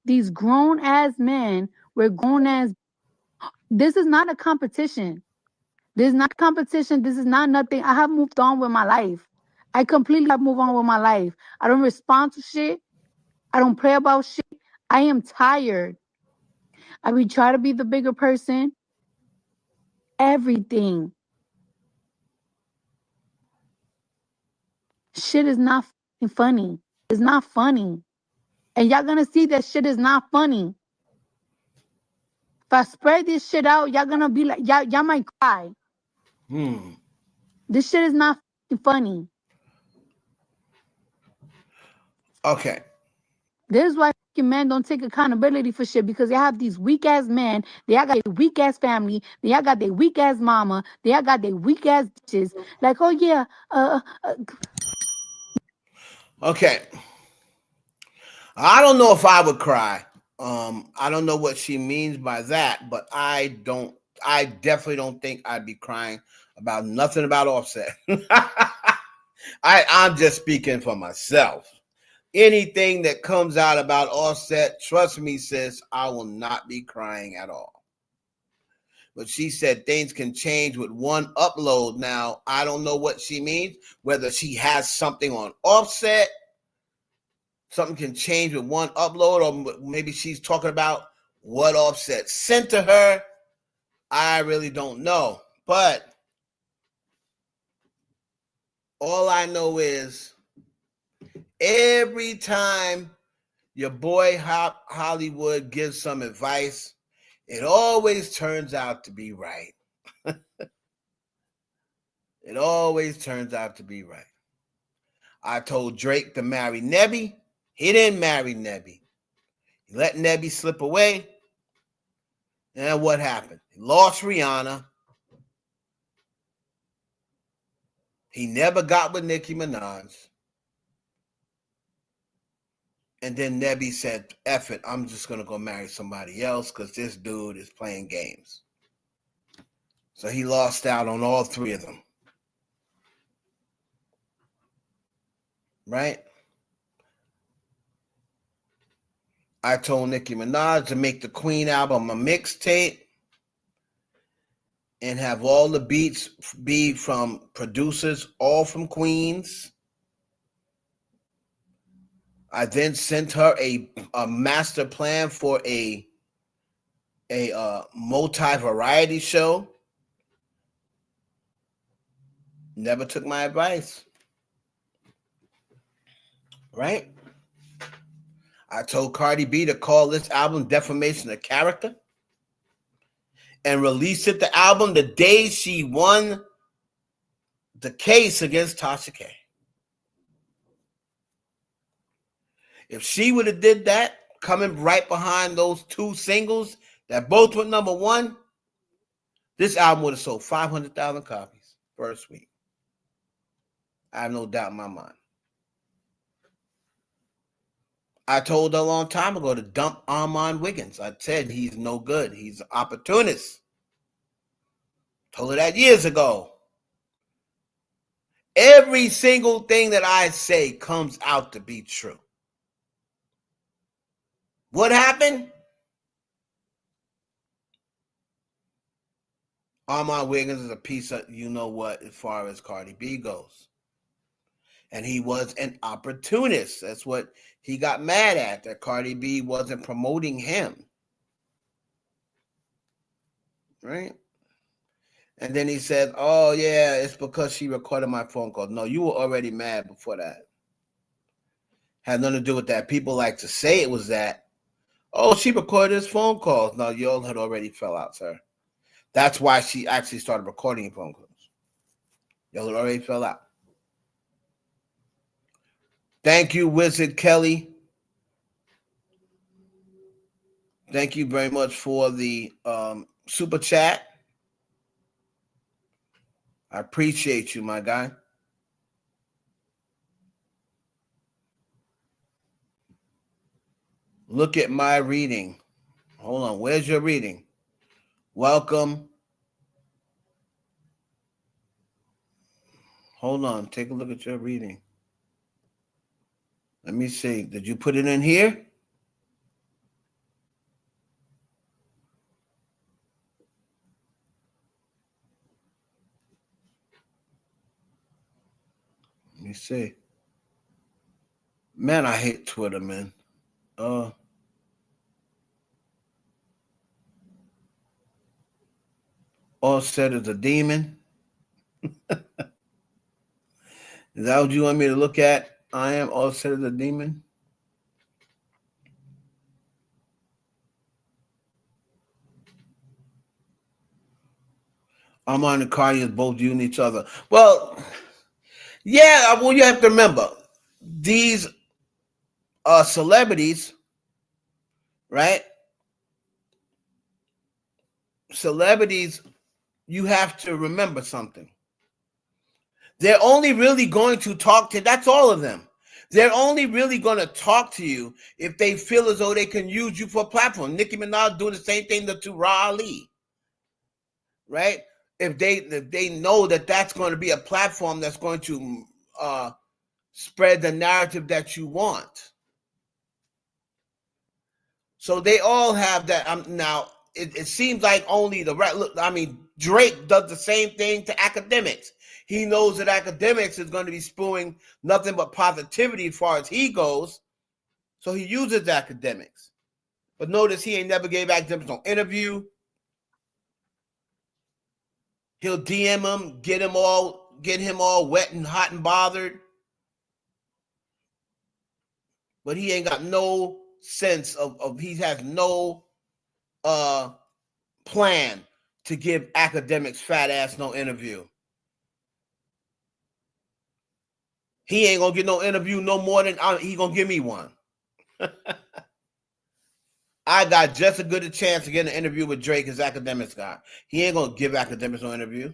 These grown ass men were grown ass. This is not a competition. This is not competition. This is not nothing. I have moved on with my life. I completely have moved on with my life. I don't respond to shit. I don't pray about shit. I am tired. I be trying to be the bigger person. Everything. Shit is not funny. It's not funny. And y'all gonna see that shit is not funny. If I spread this shit out, y'all gonna be like, y'all might cry. This shit is not funny. Okay. This is why men don't take accountability for shit, because they have these weak ass men. They all got a weak ass family. They all got their weak ass mama. They all got their weak ass bitches. Like, oh yeah. Okay. I don't know if I would cry. I don't know what she means by that, but I definitely don't think I'd be crying about nothing about Offset. I'm just speaking for myself. Anything that comes out about Offset, trust me, sis, I will not be crying at all. But she said things can change with one upload. Now, I don't know what she means, whether she has something on Offset, something can change with one upload, or maybe she's talking about what Offset sent to her. I really don't know. But all I know is every time your boy Hollywood gives some advice, it always turns out to be right. It always turns out to be right. I told Drake to marry Nebby. He didn't marry Nebby. He let Nebby slip away. And what happened? He lost Rihanna. He never got with Nicki Minaj. And then Nebby said, F it, I'm just going to go marry somebody else because this dude is playing games. So he lost out on all three of them. Right? I told Nicki Minaj to make the Queen album a mixtape and have all the beats be from producers, all from Queens. I then sent her a master plan for a multi-variety show. Never took my advice. Right? I told Cardi B to call this album Defamation of Character and release it, the album, the day she won the case against Tasha K. If she would have did that, coming right behind those two singles that both went number one, this album would have sold 500,000 copies first week. I have no doubt in my mind. I told her a long time ago to dump Armand Wiggins. I said he's no good. He's an opportunist. Told her that years ago. Every single thing that I say comes out to be true. What happened? Armand Wiggins is a piece of you know what as far as Cardi B goes. And he was an opportunist. That's what he got mad at, that Cardi B wasn't promoting him. Right? And then he said, oh, yeah, it's because she recorded my phone call. No, you were already mad before that. Had nothing to do with that. People like to say it was that. Oh, she recorded his phone calls. No, y'all had already fell out, sir. That's why she actually started recording phone calls. Y'all had already fell out. Thank you, Wizard Kelly. Thank you very much for the super chat. I appreciate you, my guy. Look at my reading. Hold on. Where's your reading? Welcome. Hold on. Take a look at your reading. Let me see. Did you put it in here? Let me see. Man, I hate Twitter, man. All said is a demon. Is that what you want me to look at? I am all said as a demon. Armand and Cardi is both using each other. Well, yeah, well, you have to remember, these celebrities, right? Celebrities, you have to remember something. They're only really going to talk to, that's all of them. They're only really going to talk to you if they feel as though they can use you for a platform. Nicki Minaj doing the same thing to Ra Ali, right? If they know that that's going to be a platform that's going to spread the narrative that you want. So they all have that. Now, it seems like only Drake does the same thing to academics. He knows that academics is going to be spewing nothing but positivity as far as he goes. So he uses academics. But notice he ain't never gave academics no interview. He'll DM him, get him all wet and hot and bothered. But he ain't got no sense of he has no plan to give academics fat ass no interview. He ain't gonna get no interview no more than he gonna give me one. I got just as good a chance to get an interview with Drake as academics got. He ain't gonna give academics no interview.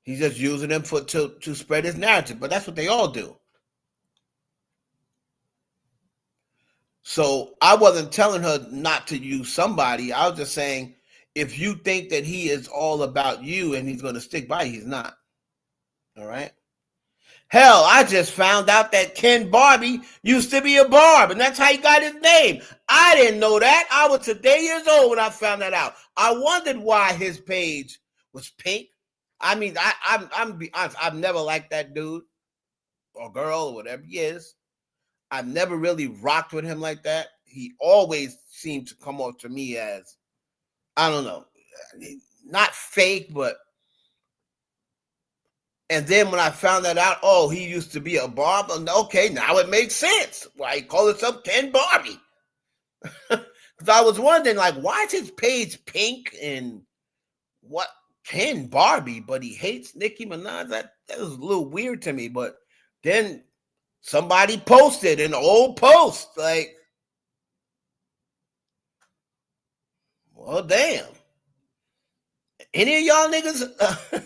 He's just using them to spread his narrative, but that's what they all do. So I wasn't telling her not to use somebody. I was just saying, if you think that he is all about you and he's going to stick by you, he's not. All right. Hell, I just found out that Ken Barbie used to be a Barb, and that's how he got his name. I didn't know that. I was today years old when I found that out. I wondered why his page was pink. I mean, I'm be honest, I've never liked that dude or girl or whatever he is. I've never really rocked with him like that. He always seemed to come off to me as, I don't know, not fake, but. And then when I found that out, oh, he used to be a Barb. Okay, now it makes sense why he called himself Ken Barbie. Because I was wondering, like, why is his page pink and what Ken Barbie? But he hates Nicki Minaj. That was a little weird to me. But then somebody posted an old post, like, well, damn. Any of y'all niggas?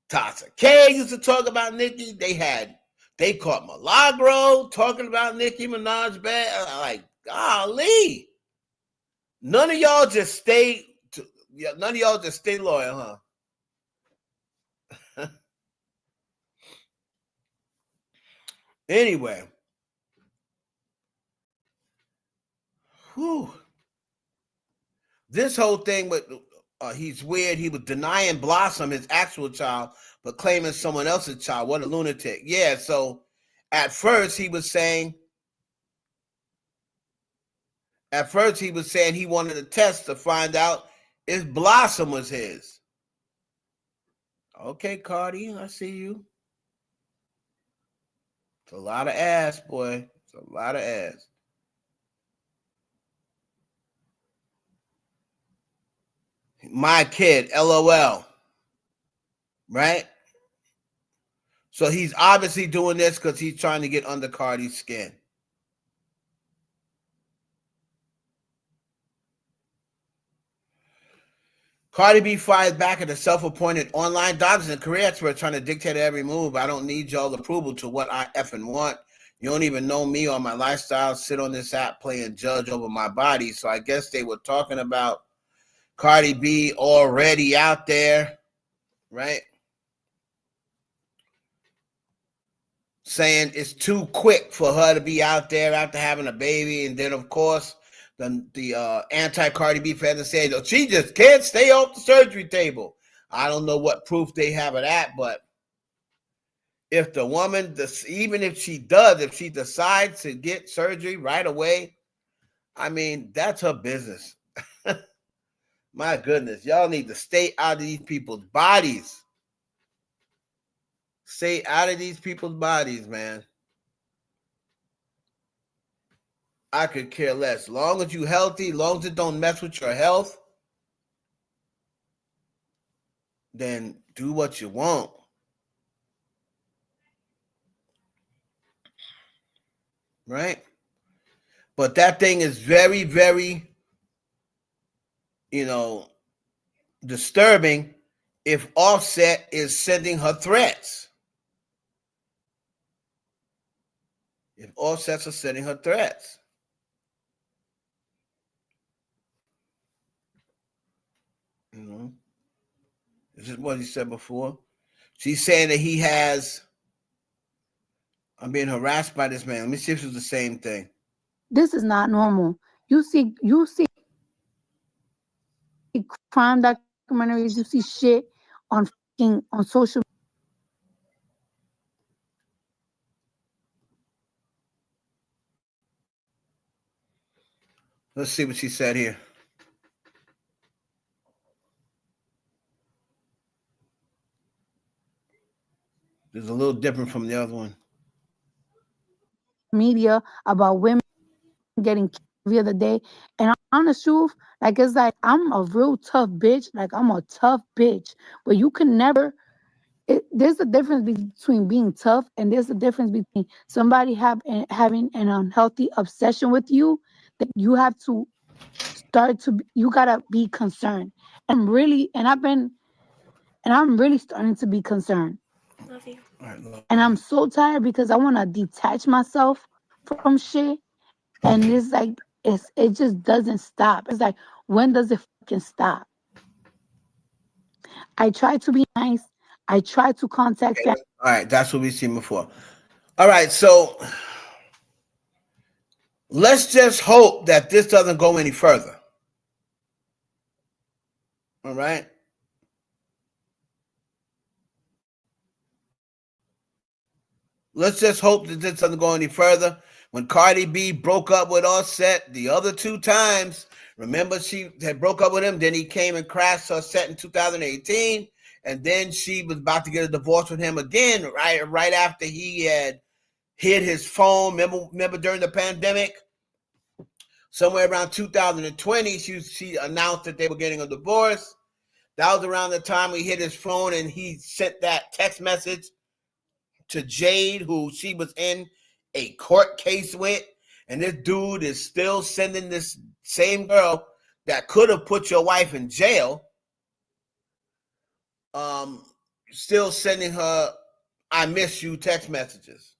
Tasha K used to talk about Nicki. They caught Milagro talking about Nicki Minaj bad. Like, golly. None of y'all just stay loyal, huh? Anyway. Whew. This whole thing with he's weird. He was denying Blossom his actual child, but claiming someone else's child. What a lunatic. Yeah, so at first he was saying he wanted a test to find out if Blossom was his. Okay, Cardi, I see you. It's a lot of ass, boy. It's a lot of ass. My kid, LOL. Right? So he's obviously doing this because he's trying to get under Cardi's skin. Cardi B fires back at the self-appointed online doctors and career experts trying to dictate every move. I don't need y'all approval to what I effing want. You don't even know me or my lifestyle. Sit on this app playing judge over my body. So I guess they were talking about Cardi B already out there, right? Saying it's too quick for her to be out there after having a baby. And then, of course, the anti-Cardi B fans said, oh, she just can't stay off the surgery table. I don't know what proof they have of that, but if the woman, even if she decides to get surgery right away, I mean, that's her business. My goodness, y'all need to stay out of these people's bodies. Stay out of these people's bodies, man. I could care less. Long as you healthy, long as it don't mess with your health, then do what you want. Right? But that thing is very, very, disturbing if Offset is sending her threats. If Offsets are sending her threats. This is what he said before. She's saying that I'm being harassed by this man. Let me see if it's the same thing. This is not normal. You see crime documentaries, you see shit on social. Let's see what she said here. It's a little different from the other one. Media about women getting killed the other day, and honest truth, like it's like I'm a real tough bitch. Like I'm a tough bitch, but you can never. There's a difference between being tough, and there's a difference between somebody having an unhealthy obsession with you. That you have to you gotta be concerned. I'm really starting to be concerned. Love you. And I'm so tired because I want to detach myself from shit. And it's like, it just doesn't stop. It's like, when does it fucking stop? I try to be nice. I try to contact family. All right, that's what we've seen before. All right, so let's just hope that this doesn't go any further. All right? Let's just hope that this doesn't go any further. When Cardi B broke up with Offset the other two times, remember she had broke up with him, then he came and crashed Offset in 2018, and then she was about to get a divorce with him again right after he had hid his phone. Remember during the pandemic? Somewhere around 2020, she announced that they were getting a divorce. That was around the time he hid his phone and he sent that text message to Jade, who she was in a court case with. And this dude is still sending this same girl that could have put your wife in jail, still sending her I miss you text messages.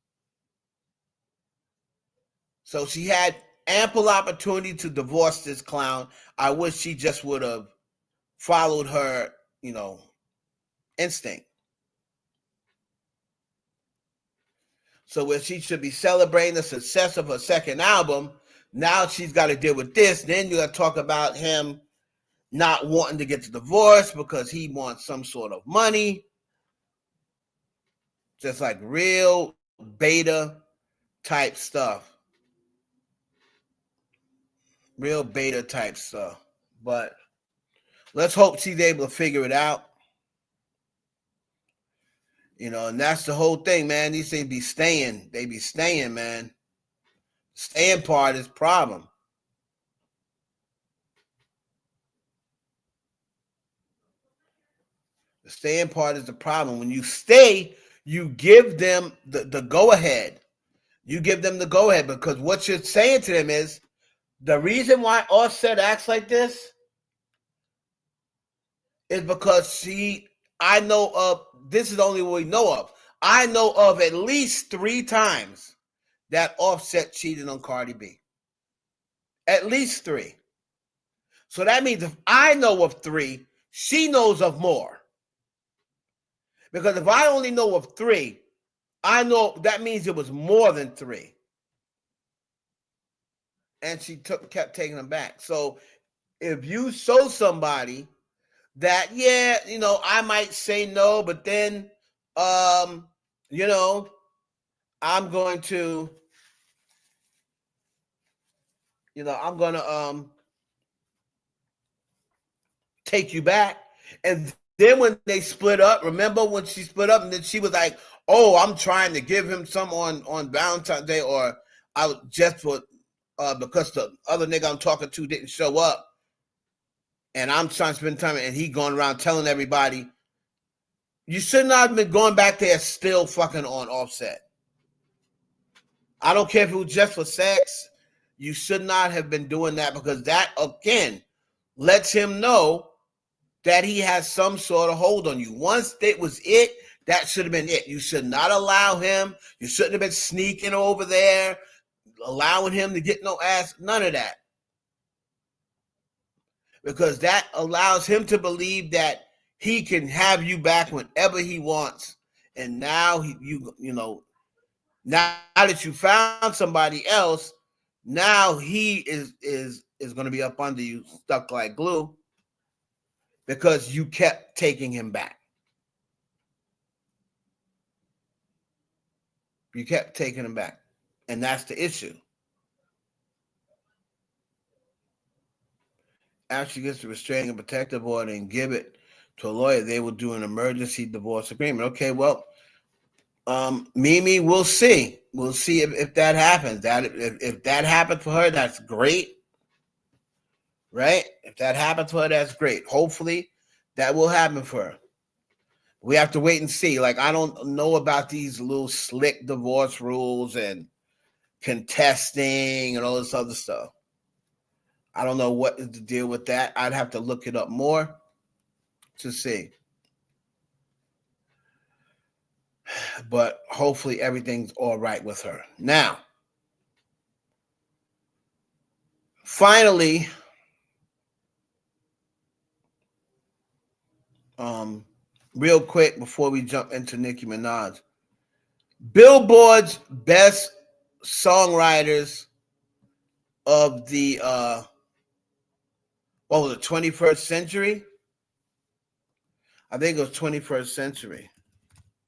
So she had ample opportunity to divorce this clown. I wish she just would have followed her, instinct. So where she should be celebrating the success of her second album, now she's got to deal with this. Then you got to talk about him not wanting to get the divorce because he wants some sort of money. Just like real beta type stuff. Real beta type stuff. But let's hope she's able to figure it out. You know, and that's the whole thing, man. These things be staying. They be staying, man. Staying part is problem. The staying part is the problem. When you stay, you give them the go-ahead. You give them the go-ahead because what you're saying to them is the reason why Offset acts like this is because I know of, this is the only one we know of. I know of at least 3 times that Offset cheated on Cardi B. At least 3. So that means if I know of 3, she knows of more. Because if I only know of 3, I know that means it was more than 3. And she kept taking them back. So if you show somebody that, yeah, you know, I might say no, but then, you know, I'm going to, take you back. And then when they split up, remember when she split up and then she was like, oh, I'm trying to give him some on Valentine's Day, or I just for because the other nigga I'm talking to didn't show up and I'm trying to spend time, and he going around telling everybody. You should not have been going back there still fucking on Offset. I don't care if it was just for sex. You should not have been doing that because that, again, lets him know that he has some sort of hold on you. Once it was it, that should have been it. You should not allow him. You shouldn't have been sneaking over there, allowing him to get no ass. None of that. Because that allows him to believe that he can have you back whenever he wants. And now now that you found somebody else, now he is going to be up under you, stuck like glue, because you kept taking him back. You kept taking him back. And that's the issue. After she gets the restraining and protective order and give it to a lawyer, they will do an emergency divorce agreement. Okay, well, Mimi, we'll see. We'll see if that happens. If that happens for her, that's great. Right? If that happens for her, that's great. Hopefully, that will happen for her. We have to wait and see. Like, I don't know about these little slick divorce rules and contesting and all this other stuff. I don't know what is the deal with that. I'd have to look it up more to see. But hopefully everything's all right with her. Now, finally, real quick before we jump into Nicki Minaj, Billboard's best songwriters of the 21st century? I think it was 21st century.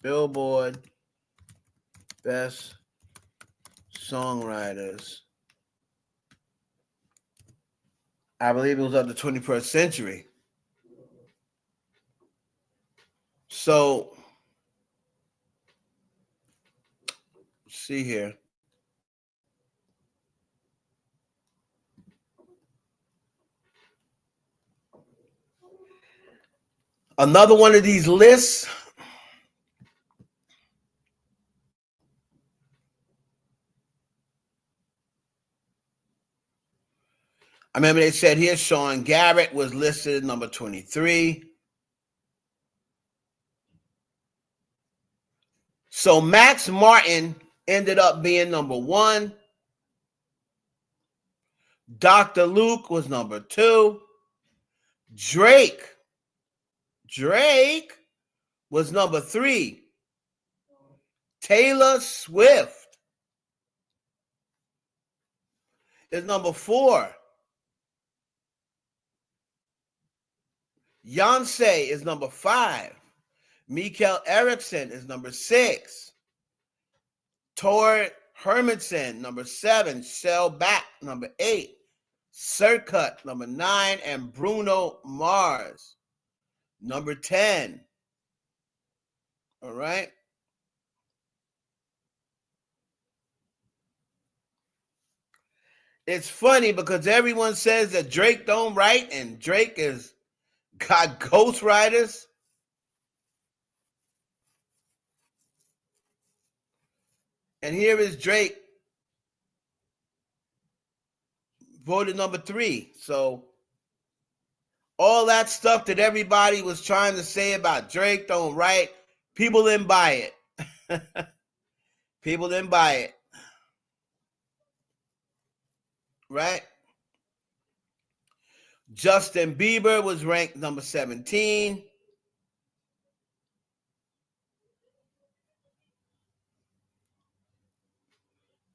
Billboard best songwriters. I believe it was of the 21st century. So, let's see here. Another one of these lists. I remember they said here Sean Garrett was listed at number 23. So Max Martin ended up being number 1. Dr. Luke was number 2. Drake was number 3. Taylor Swift is number 4. Beyonce is number 5. Mikael Erickson is number 6. Tor Hermanson, number 7. Shell Back, number 8. Circut, number 9. And Bruno Mars, number 10. All right. It's funny because everyone says that Drake don't write and Drake is got ghostwriters. And here is Drake voted number 3. So all that stuff that everybody was trying to say about Drake don't write, people didn't buy it. People didn't buy it. Right? Justin Bieber was ranked number 17.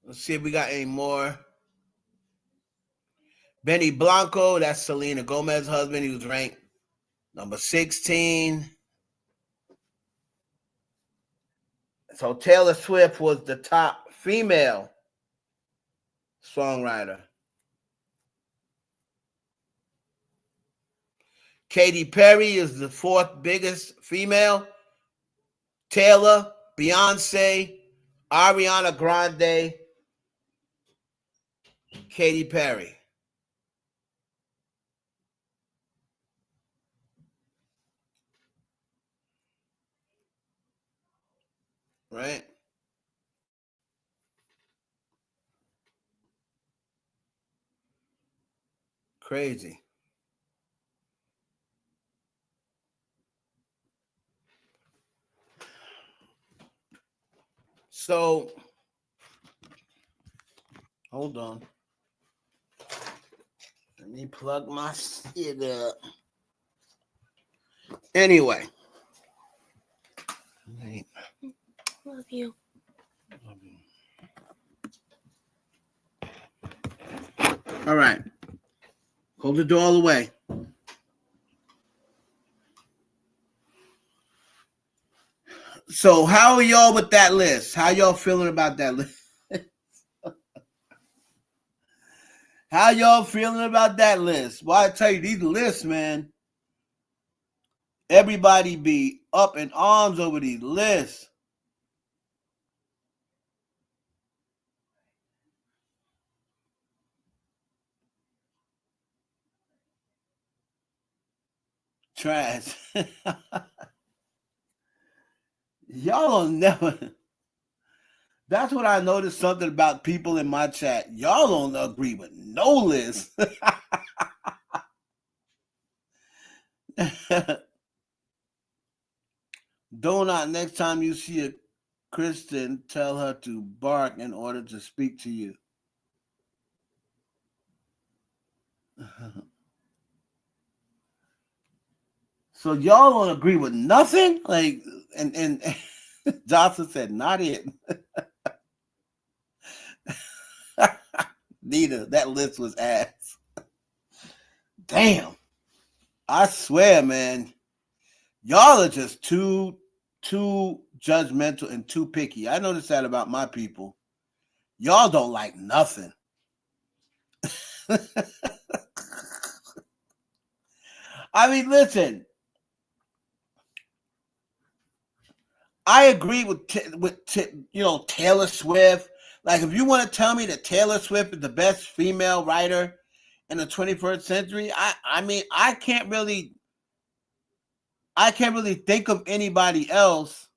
Let's see if we got any more. Benny Blanco, that's Selena Gomez's husband. He was ranked number 16. So Taylor Swift was the top female songwriter. Katy Perry is the 4th biggest female. Taylor, Beyonce, Ariana Grande, Katy Perry. Right? Crazy. So, hold on. Let me plug my shit up. Anyway. Love you. All right. Hold the door all the way. So how are y'all with that list? How y'all feeling about that list? How y'all feeling about that list? Well, I tell you, these lists, man, everybody be up in arms over these lists. Trash. Y'all don't never. That's what I noticed something about people in my chat. Y'all don't agree with no list. Do not, next time you see a Christian, tell her to bark in order to speak to you. So y'all don't agree with nothing? Like, and Johnson said, not it. Neither. That list was ass. Damn. I swear, man. Y'all are just too judgmental and too picky. I noticed that about my people. Y'all don't like nothing. I mean, listen. I agree with Taylor Swift. Like, if you want to tell me that Taylor Swift is the best female writer in the 21st century, I mean, I can't really think of anybody else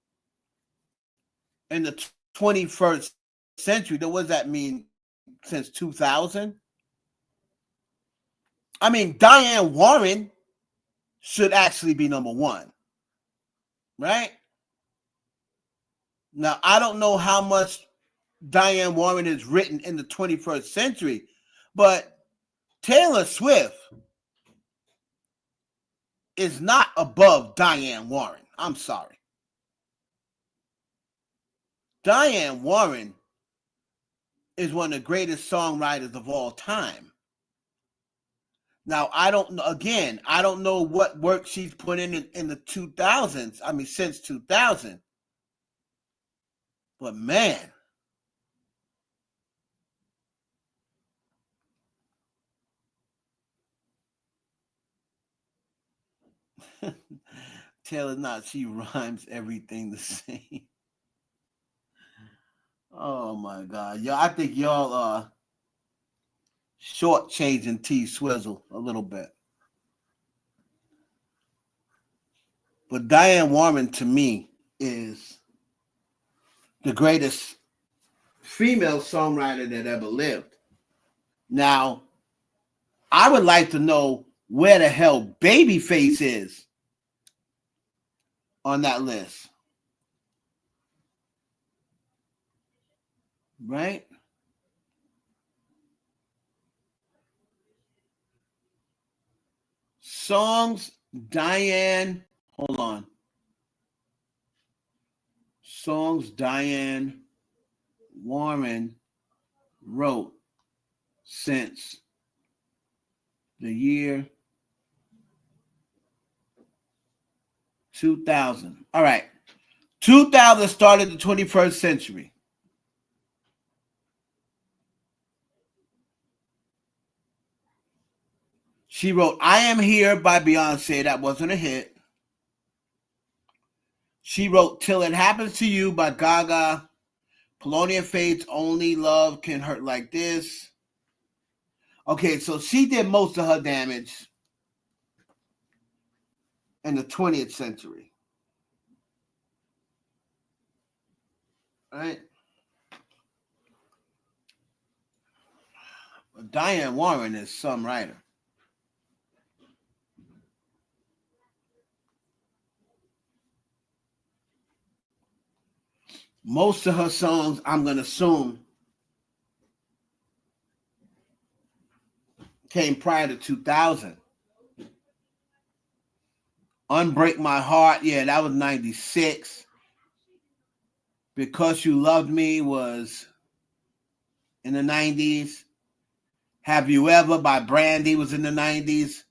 in the 21st century. What does that mean? Since 2000? I mean, Diane Warren should actually be number 1, right? Now, I don't know how much Diane Warren is written in the 21st century, but Taylor Swift is not above Diane Warren. I'm sorry. Diane Warren is one of the greatest songwriters of all time. Now, I don't know what work she's put in the 2000s. I mean, since 2000. But man, Taylor not, she rhymes everything the same. Oh my God. Y'all, I think y'all are shortchanging T Swizzle a little bit. But Diane Warren, to me, is the greatest female songwriter that ever lived. Now, I would like to know where the hell Babyface is on that list. Right? Songs Diane, hold on. Songs Diane Warren wrote since the year 2000. All right. 2000 started the 21st century. She wrote I Am Here by Beyonce. That wasn't a hit. She wrote Till It Happens to You by Gaga. Polonium Fate's Only Love Can Hurt Like This. Okay, so she did most of her damage in the 20th century. Right? Diane Warren is some writer. Most of her songs, I'm going to assume, came prior to 2000. Unbreak My Heart, yeah, that was 96. Because You Loved Me was in the 90s. Have You Ever by Brandy was in the 90s.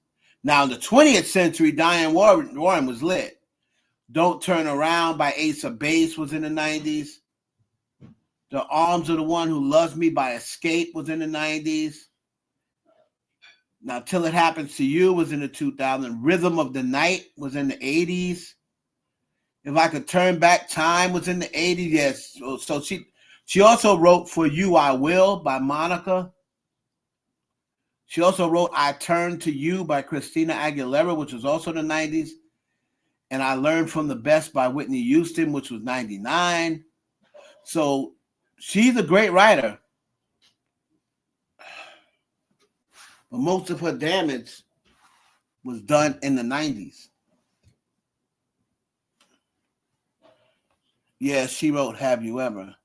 Now, in the 20th century, Diane Warren was lit. Don't Turn Around by Ace of Base was in the 90s. The Arms of the One Who Loves Me by Escape was in the 90s. Now, Till It Happens to You was in the 2000s. Rhythm of the Night was in the 80s. If I Could Turn Back Time was in the 80s. Yes. So she also wrote For You I Will by Monica. She also wrote I Turn to You by Christina Aguilera, which was also the 90s. And I Learned from the Best by Whitney Houston, which was 99. So she's a great writer. But most of her damage was done in the 90s. Yeah, she wrote Have You Ever.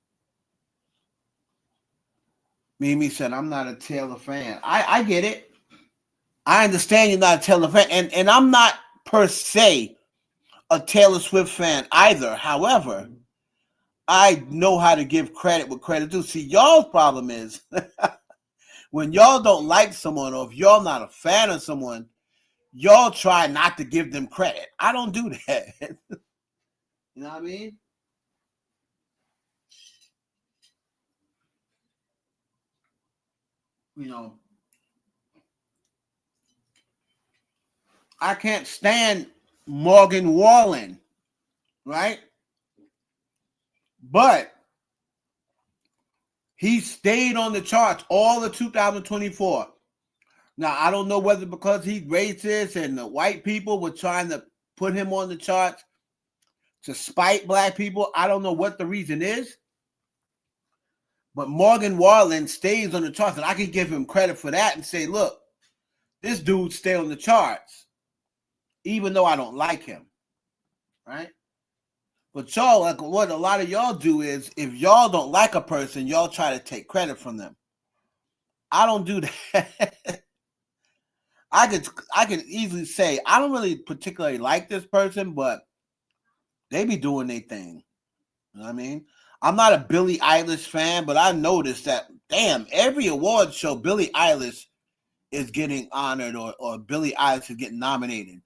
Mimi said, I'm not a Taylor fan. I get it. I understand you're not a Taylor fan. And I'm not per se a Taylor Swift fan either. However, I know how to give credit what credit due. See, y'all's problem is when y'all don't like someone or if y'all not a fan of someone, y'all try not to give them credit. I don't do that. You know what I mean? You know, I can't stand Morgan Wallen, right? But he stayed on the charts all of 2024. Now, I don't know whether because he's racist and the white people were trying to put him on the charts to spite black people. I don't know what the reason is. But Morgan Wallen stays on the charts, and I can give him credit for that and say, look, this dude stay on the charts, even though I don't like him, right? But y'all, like what a lot of y'all do is, if y'all don't like a person, y'all try to take credit from them. I don't do that. I could easily say, I don't really particularly like this person, but they be doing their thing. You know what I mean? I'm not a Billie Eilish fan, but I noticed that, damn, every award show, Billie Eilish is getting honored or Billie Eilish is getting nominated.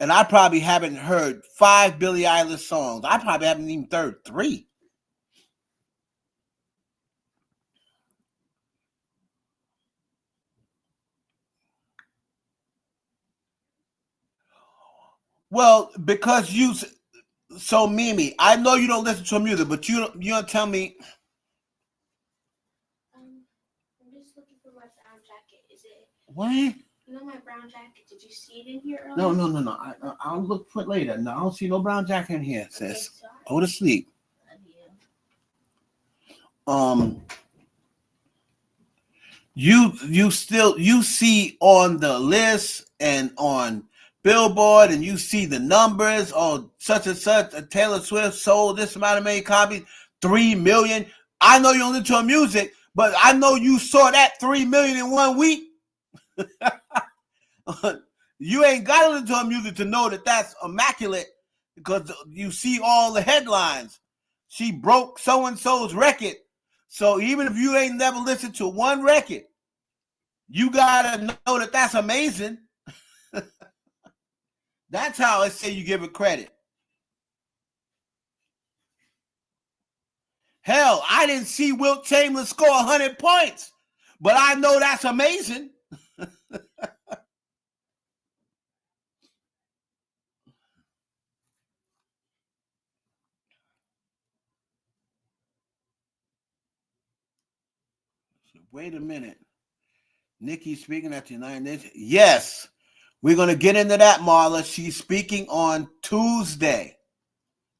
And I probably haven't heard 5 Billie Eilish songs. I probably haven't even heard 3. Well, because so Mimi, I know you don't listen to music, but you don't tell me. I'm just looking for my brown jacket. Is it? What? You know my brown jacket? Did you see it in here earlier? No. I'll look for it later. No, I don't see no brown jacket in here, sis. Okay, Go to sleep. You see on the list and on Billboard, and you see the numbers on such and such. Taylor Swift sold this amount of million copies, 3 million. I know you don't listen to music, but I know you saw that 3 million in 1 week. You ain't got to listen to music to know that that's immaculate, because you see all the headlines. She broke so-and-so's record. So even if you ain't never listened to one record, you got to know that that's amazing. That's how I say you give it credit. Hell, I didn't see Wilt Chamberlain score 100 points, but I know that's amazing. Wait a minute. Nikki speaking at the United Nations. Yes, we're going to get into that, Marla. She's speaking on Tuesday.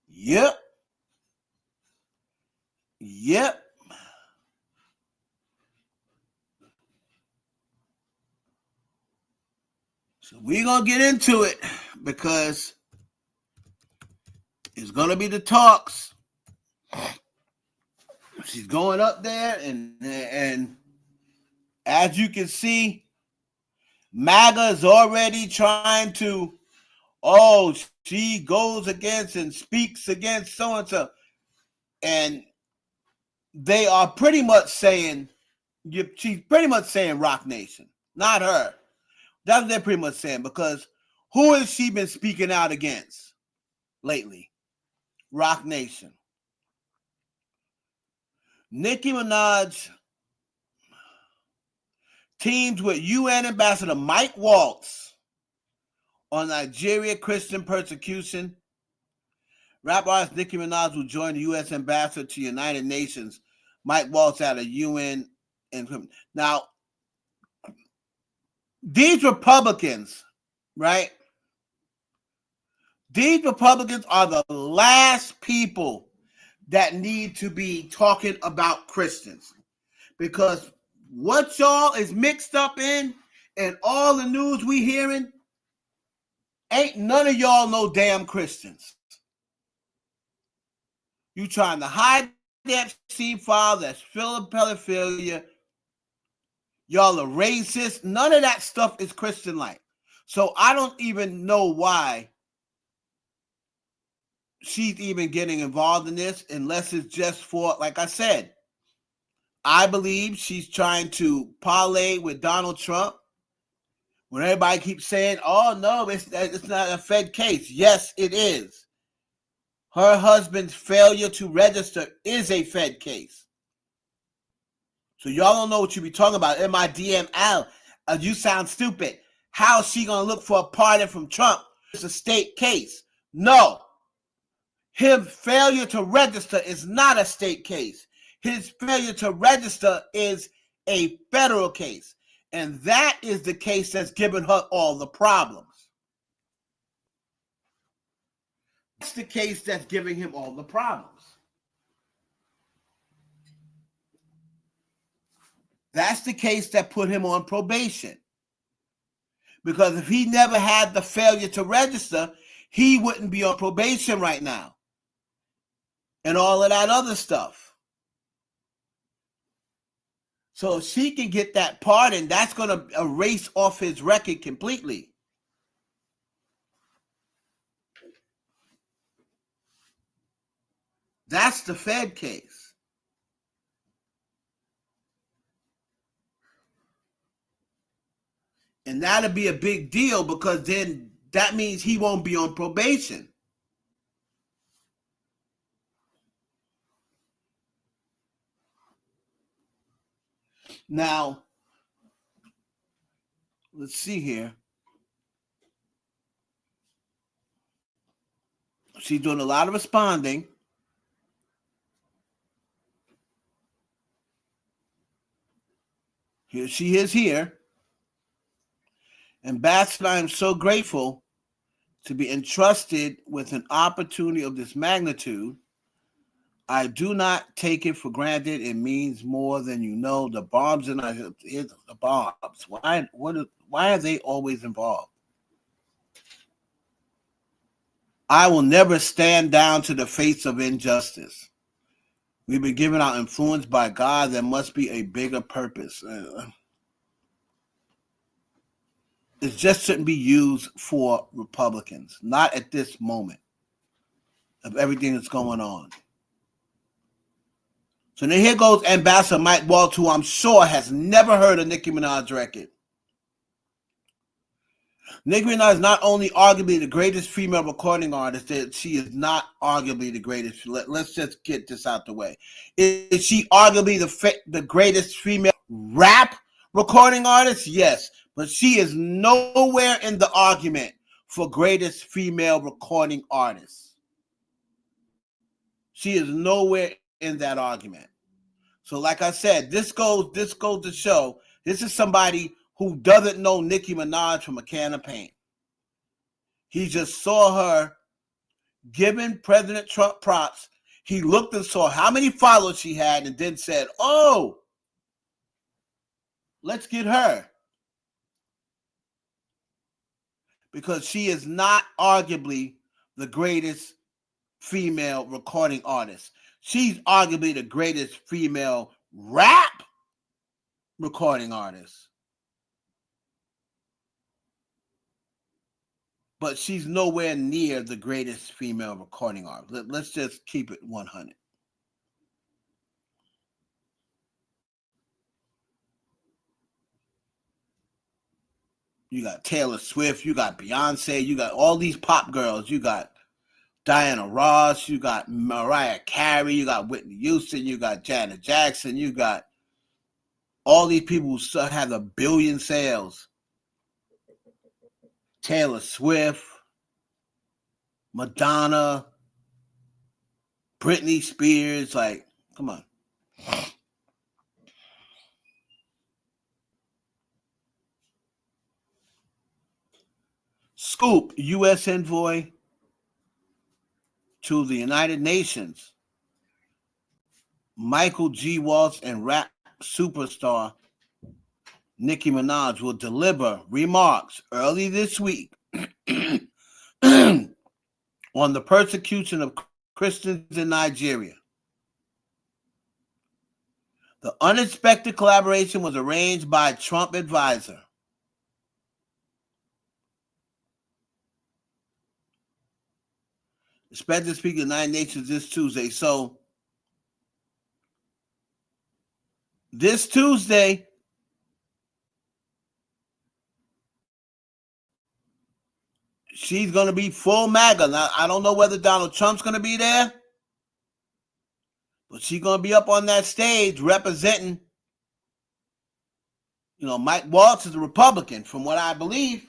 Yep. So we're going to get into it because it's going to be the talks. She's going up there, and as you can see, MAGA is already trying to, she goes against and speaks against so-and-so. And they are pretty much saying, she's pretty much saying Rock Nation, not her. That's what they're pretty much saying, because who has she been speaking out against lately? Rock Nation. Nicki Minaj teamed with UN Ambassador Mike Waltz on Nigeria Christian persecution. Rap artist Nicki Minaj will join the U.S. Ambassador to United Nations, Mike Waltz, at a UN. Now, these Republicans, right? These Republicans are the last people that need to be talking about Christians, because what y'all is mixed up in and all the news we hearing, ain't none of y'all no damn Christians. You trying to hide that Epstein file that's full of pedophilia. Y'all are racist. None of that stuff is Christian-like. So I don't even know why she's even getting involved in this, unless it's just for, like I said, I believe she's trying to parlay with Donald Trump. When everybody keeps saying, oh, no, it's not a Fed case. Yes, it is. Her husband's failure to register is a Fed case. So y'all don't know what you be talking about. In my DM, Al, you sound stupid. How is she going to look for a pardon from Trump? It's a state case. No. His failure to register is not a state case. His failure to register is a federal case. And that is the case that's given her all the problems. That's the case that's giving him all the problems. That's the case that put him on probation. Because if he never had the failure to register, he wouldn't be on probation right now. And all of that other stuff. So if she can get that pardon, that's going to erase off his record completely. That's the Fed case. And that'll be a big deal because then that means he won't be on probation. Now, let's see here. She's doing a lot of responding. Here she is here. Ambassador, I am so grateful to be entrusted with an opportunity of this magnitude. I do not take it for granted. It means more than you know. The bombs in the bombs. Why are they always involved? I will never stand down to the face of injustice. We've been given our influence by God. There must be a bigger purpose. It just shouldn't be used for Republicans, not at this moment of everything that's going on. So then here goes Ambassador Mike Waltz, who I'm sure has never heard a Nicki Minaj record. Nicki Minaj is not only arguably the greatest female recording artist, that she is not arguably the greatest. Let's just get this out the way. Is she arguably the greatest female rap recording artist? Yes, but she is nowhere in the argument for greatest female recording artist. She is nowhere in that argument. So like I said, this goes to show this is somebody who doesn't know Nicki Minaj from a can of paint. He just saw her giving President Trump props. He looked and saw how many followers she had and then said, oh, let's get her. Because she is not arguably the greatest female recording artist. She's arguably the greatest female rap recording artist. But she's nowhere near the greatest female recording artist. Let's just keep it 100. You got Taylor Swift, you got Beyonce, you got all these pop girls, you got Diana Ross, you got Mariah Carey, you got Whitney Houston, you got Janet Jackson, you got all these people who have a billion sales. Taylor Swift, Madonna, Britney Spears, like, come on. Scoop, U.S. envoy to the United Nations, Michael G. Waltz and rap superstar Nicki Minaj will deliver remarks early this week on the persecution of Christians in Nigeria. The unexpected collaboration was arranged by a Trump advisor. Expected to speak at the United Nations this Tuesday. So this Tuesday, she's going to be full MAGA. Now, I don't know whether Donald Trump's going to be there, but she's going to be up on that stage representing, Mike Waltz is a Republican, from what I believe.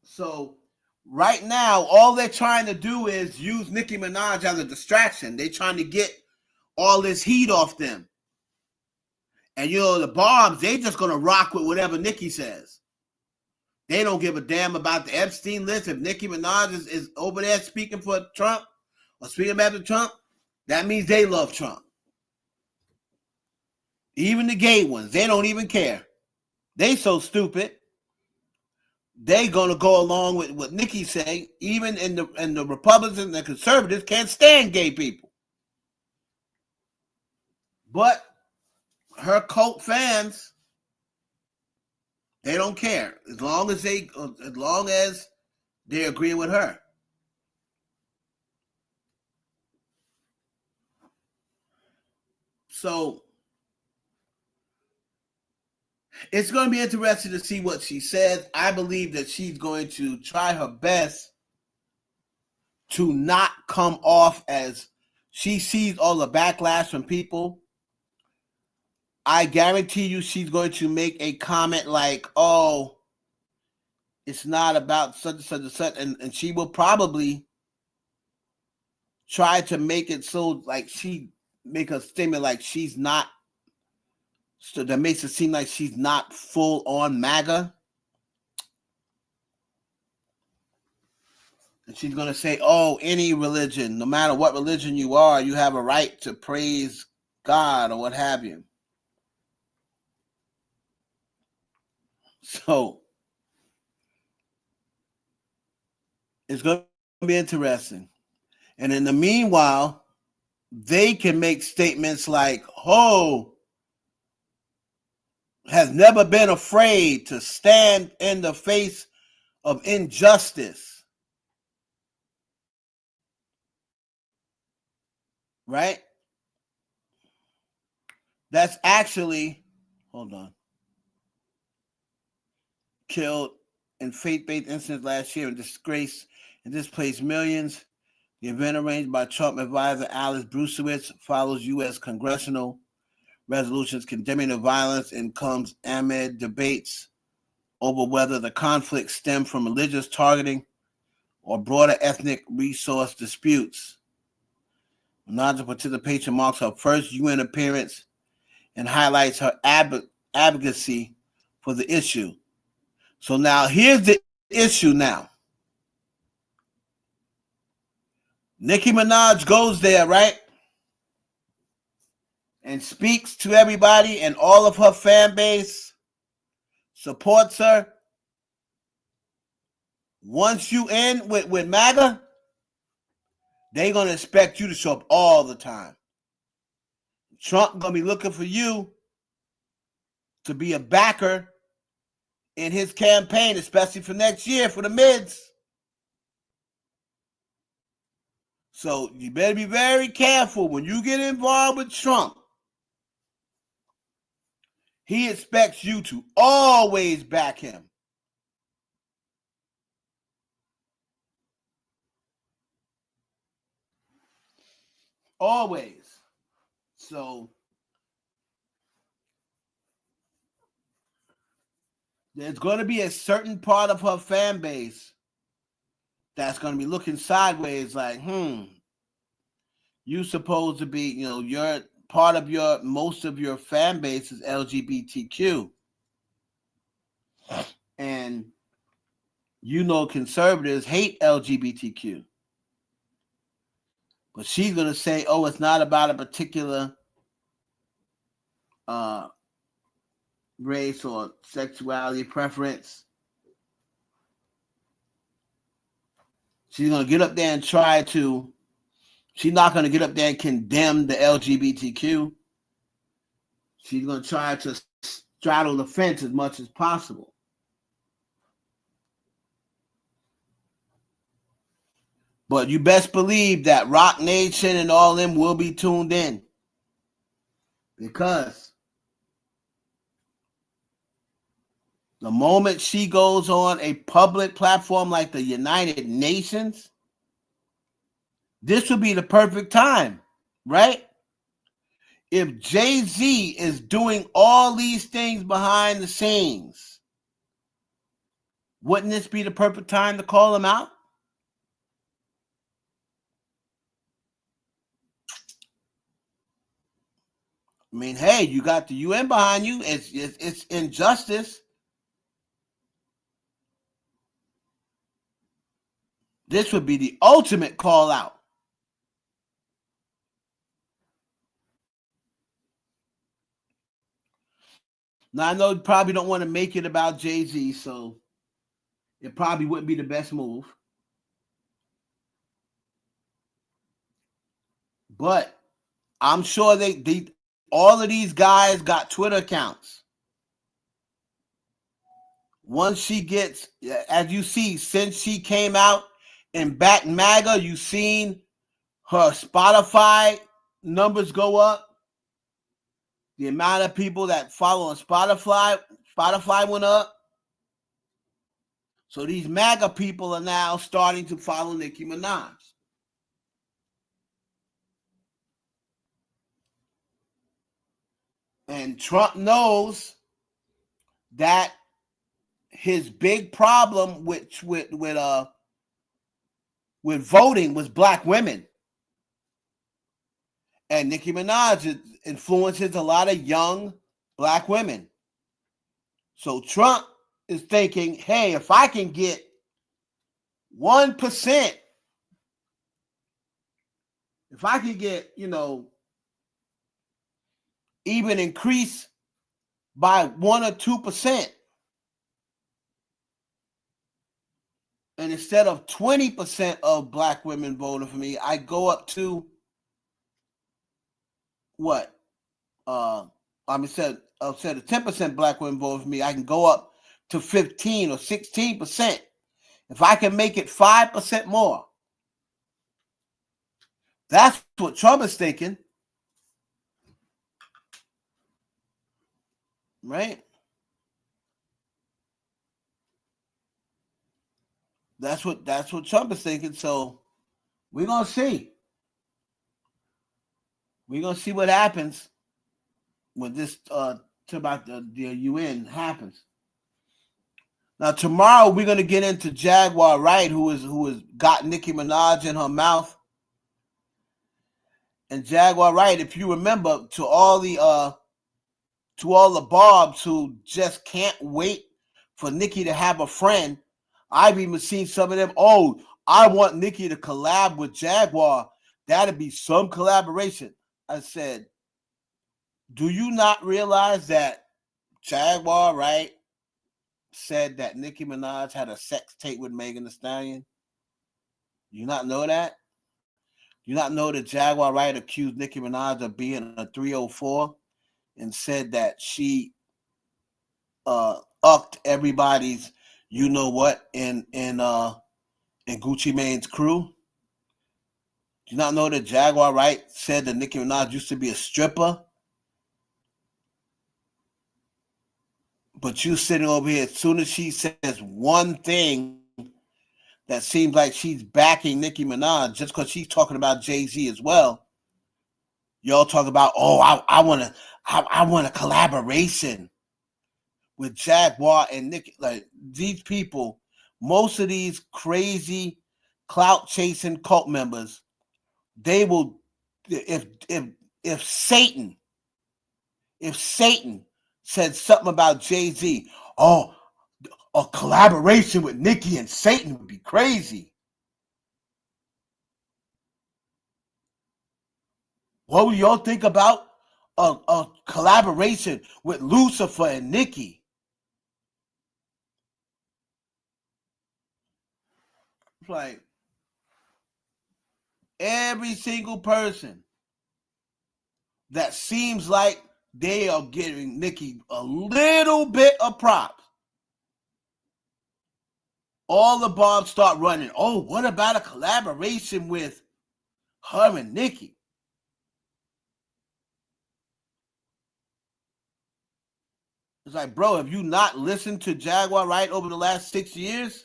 So right now, all they're trying to do is use Nicki Minaj as a distraction. They're trying to get all this heat off them. And, the Barbs, they just going to rock with whatever Nicki says. They don't give a damn about the Epstein list. If Nicki Minaj is over there speaking for Trump or speaking after Trump, that means they love Trump. Even the gay ones, they don't even care. They so stupid. They going to go along with what Nicki say. Even in the Republicans and the conservatives can't stand gay people. But her cult fans, they don't care as long as they're agreeing with her. So it's going to be interesting to see what she says. I believe that she's going to try her best to not come off as she sees all the backlash from people. I guarantee you she's going to make a comment like, oh, it's not about such and such and such. And she will probably try to make it so like she make a statement like she's not, so that makes it seem like she's not full on MAGA. And she's going to say, oh, any religion, no matter what religion you are, you have a right to praise God or what have you. So it's going to be interesting. And in the meanwhile, they can make statements like, oh, has never been afraid to stand in the face of injustice. Right? That's actually, hold on, killed in faith-based incidents last year and displaced millions. The event, arranged by Trump advisor Alice Brusewitz, follows U.S. congressional resolutions condemning the violence and comes amid debates over whether the conflict stemmed from religious targeting or broader ethnic resource disputes. Nada's participation marks her first UN appearance and highlights her advocacy for the issue. So now here's the issue now. Nicki Minaj goes there, right? And speaks to everybody, and all of her fan base supports her. Once you in with MAGA, they're going to expect you to show up all the time. Trump going to be looking for you to be a backer in his campaign, especially for next year, for the mids. So you better be very careful when you get involved with Trump. He expects you to always back him. Always. So there's going to be a certain part of her fan base that's going to be looking sideways like, you supposed to be, you're part of most of your fan base is LGBTQ. And conservatives hate LGBTQ. But she's going to say, oh, it's not about a particular race or sexuality preference. She's going to get up there and she's not going to get up there and condemn the LGBTQ. She's going to try to straddle the fence as much as possible. But you best believe that Rock Nation and all them will be tuned in. Because the moment she goes on a public platform like the United Nations, this would be the perfect time, right? If Jay-Z is doing all these things behind the scenes, wouldn't this be the perfect time to call him out? I mean, hey, you got the UN behind you. It's injustice. This would be the ultimate call out. Now, I know you probably don't want to make it about Jay-Z, so it probably wouldn't be the best move. But I'm sure all of these guys got Twitter accounts. Once she gets, as you see, since she came out and backed MAGA, you've seen her Spotify numbers go up. The amount of people that follow on Spotify went up. So these MAGA people are now starting to follow Nicki Minaj. And Trump knows that his big problem with voting was black women. And Nicki Minaj influences a lot of young black women. So Trump is thinking, hey, if I can get 1%, if I can get, even increase by 1 or 2%, and instead of 20% of black women voting for me, I go up to what? Instead of 10% black women voting for me, I can go up to 15 or 16%. If I can make it 5% more. That's what Trump is thinking. Right? That's what Trump is thinking. So we're gonna see. We're gonna see what happens when this about the UN happens. Now tomorrow we're gonna get into Jaguar Wright, who has got Nicki Minaj in her mouth. And Jaguar Wright, if you remember, to all the Barbs who just can't wait for Nicki to have a friend. I've even seen some of them. Oh, I want Nicki to collab with Jaguar. That'd be some collaboration. I said, do you not realize that Jaguar Wright said that Nicki Minaj had a sex tape with Megan Thee Stallion? You not know that? You not know that Jaguar Wright accused Nicki Minaj of being a 304 and said that she upped everybody's you know what in Gucci Mane's crew? Do you not know that Jaguar Wright said that Nicki Minaj used to be a stripper? But you sitting over here, as soon as she says one thing that seems like she's backing Nicki Minaj, just because she's talking about Jay-Z as well, y'all talk about, oh, I want a collaboration with Jaguar and Nicki. Like, these people, most of these crazy clout chasing cult members, they will, if Satan said something about Jay-Z, oh, a collaboration with Nicki and Satan would be crazy. What would y'all think about a collaboration with Lucifer and Nicki? It's like every single person that seems like they are giving Nicki a little bit of props, all the bombs start running. Oh, what about a collaboration with her and Nicki? It's like, bro, have you not listened to Jaguar Wright over the last 6 years?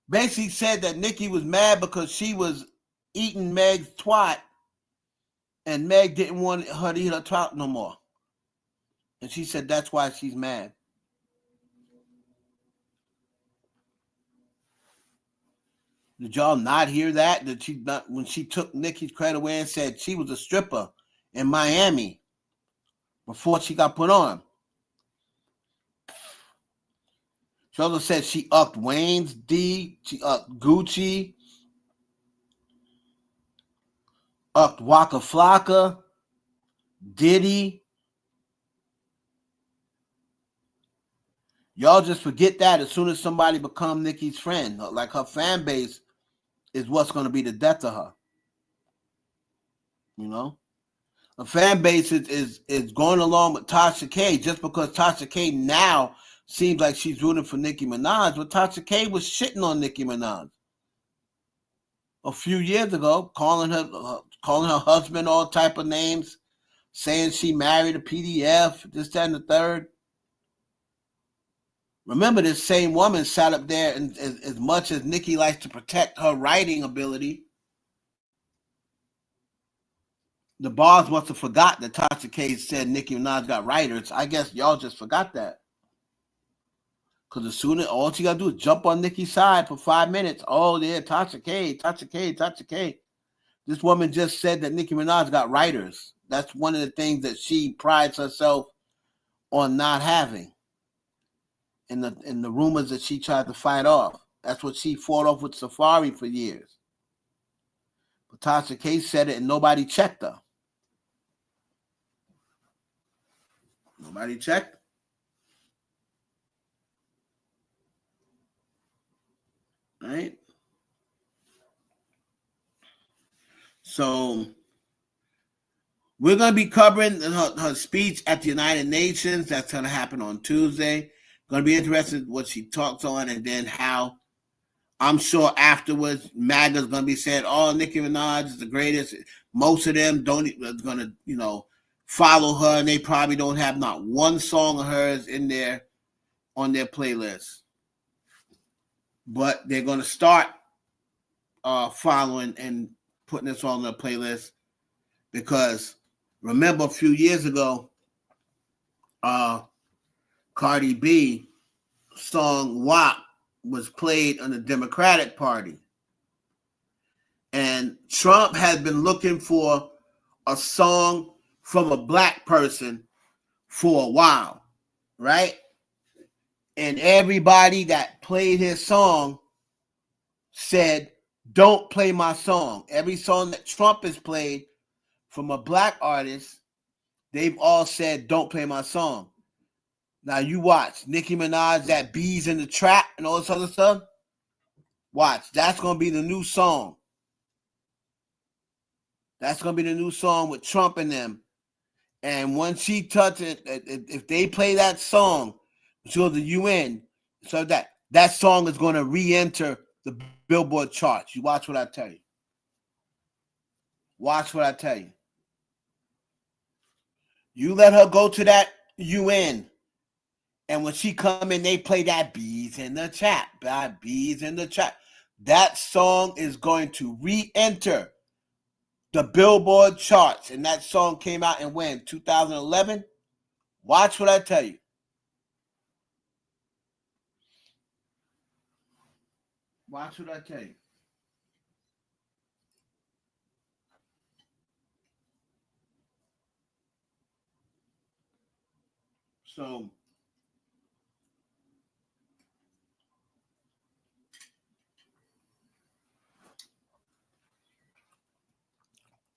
Basically said that Nicki was mad because she was eating Meg's twat and Meg didn't want her to eat her twat no more. And she said that's why she's mad. Did y'all not hear that? Did she not, when she took Nicki's credit away and said she was a stripper in Miami before she got put on? She also said she upped Wayne's D, she upped Gucci, upped Waka Flocka, Diddy. Y'all just forget that as soon as somebody becomes Nicki's friend. Like, her fan base is what's going to be the death of her. You know? A fan base is going along with Tasha K just because Tasha K now seems like she's rooting for Nicki Minaj, but Tasha K was shitting on Nicki Minaj a few years ago, calling her husband all type of names, saying she married a PDF, this, that, and the third. Remember, this same woman sat up there, and as much as Nicki likes to protect her writing ability, the bars must have forgot that Tasha K said Nicki Minaj got writers. I guess y'all just forgot that. Because as soon as all she got to do is jump on Nicki's side for 5 minutes. Oh, yeah, Tasha K. This woman just said that Nicki Minaj got writers. That's one of the things that she prides herself on not having. In the rumors that she tried to fight off. That's what she fought off with Safari for years. But Tasha K said it and nobody checked her. Nobody checked. Right? So we're going to be covering her speech at the United Nations. That's going to happen on Tuesday. Going to be interested in what she talks on, and then how I'm sure afterwards MAGA's going to be saying, oh, Nicki Minaj is the greatest. Most of them going to, follow her, and they probably don't have not one song of hers in there on their playlist. But they're going to start following and putting this on their playlist, because remember a few years ago, Cardi B song WAP was played on the Democratic Party. And Trump had been looking for a song from a black person for a while, right? And everybody that played his song said, don't play my song. Every song that Trump has played from a black artist, they've all said, don't play my song. Now you watch Nicki Minaj, that Bees in the Trap and all this other stuff. Watch, that's going to be the new song. That's going to be the new song with Trump and them. And once she touches it, if they play that song, so the UN, so that song is going to re-enter the Billboard charts. You watch what I tell you. Watch what I tell you. You let her go to that UN, and when she come in, they play that Bees in the Trap, Bees in the Trap. That song is going to re-enter the Billboard charts, and that song came out in when? 2011? Watch what I tell you. Watch what I tell you. So,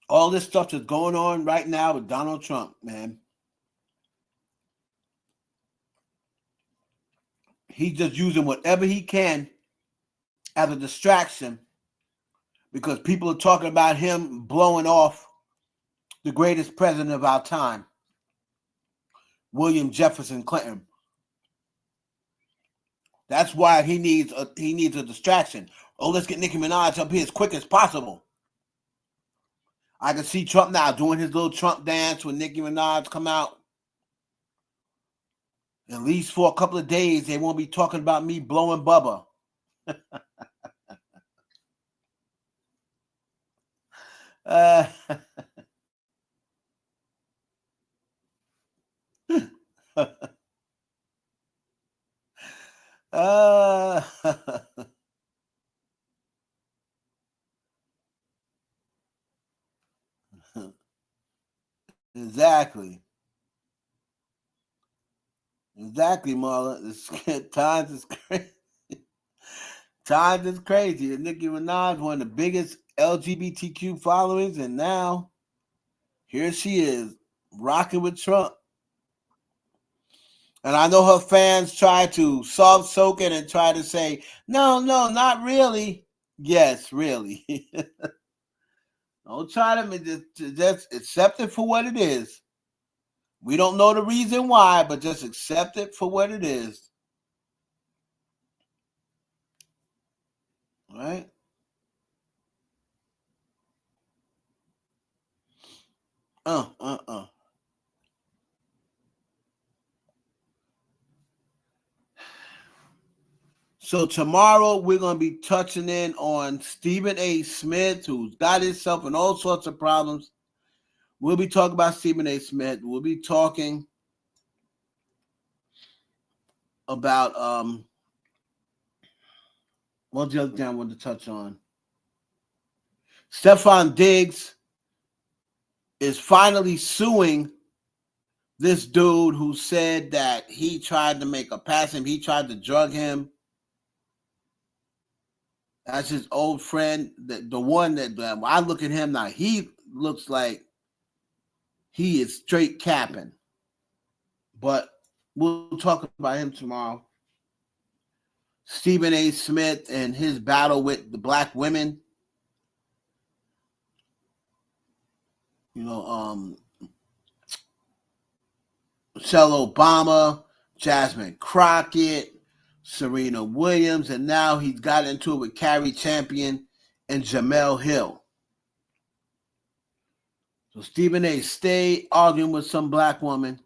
all this stuff that's going on right now with Donald Trump, man. He's just using whatever he can as a distraction, because people are talking about him blowing off the greatest president of our time, William Jefferson Clinton. That's why he needs a distraction. Oh, let's get Nicki Minaj up here as quick as possible. I can see Trump now doing his little Trump dance when Nicki Minaj come out. At least for a couple of days, they won't be talking about me blowing Bubba. Exactly. Exactly, Marla. Times is crazy. Times is crazy. And Nicki Minaj, one of the biggest LGBTQ followings, and now here she is rocking with Trump. And I know her fans try to soft soak it and try to say, no, not really. Yes, really. Don't try to just accept it for what it is. We don't know the reason why, but just accept it for what it is. All right? So tomorrow we're going to be touching in on Stephen A. Smith, who's got himself in all sorts of problems. We'll be talking about Stephen A. Smith. We'll be talking about what's the other thing I wanted to touch on? Stephon Diggs is finally suing this dude who said that he tried to make a pass him. He tried to drug him. That's his old friend, the one that when I look at him now, he looks like he is straight capping. But we'll talk about him tomorrow. Stephen A. Smith and his battle with the black women. You know, Michelle Obama, Jasmine Crockett, Serena Williams, and now he's got into it with Carrie Champion and Jamel Hill. So Stephen A. stayed arguing with some black woman.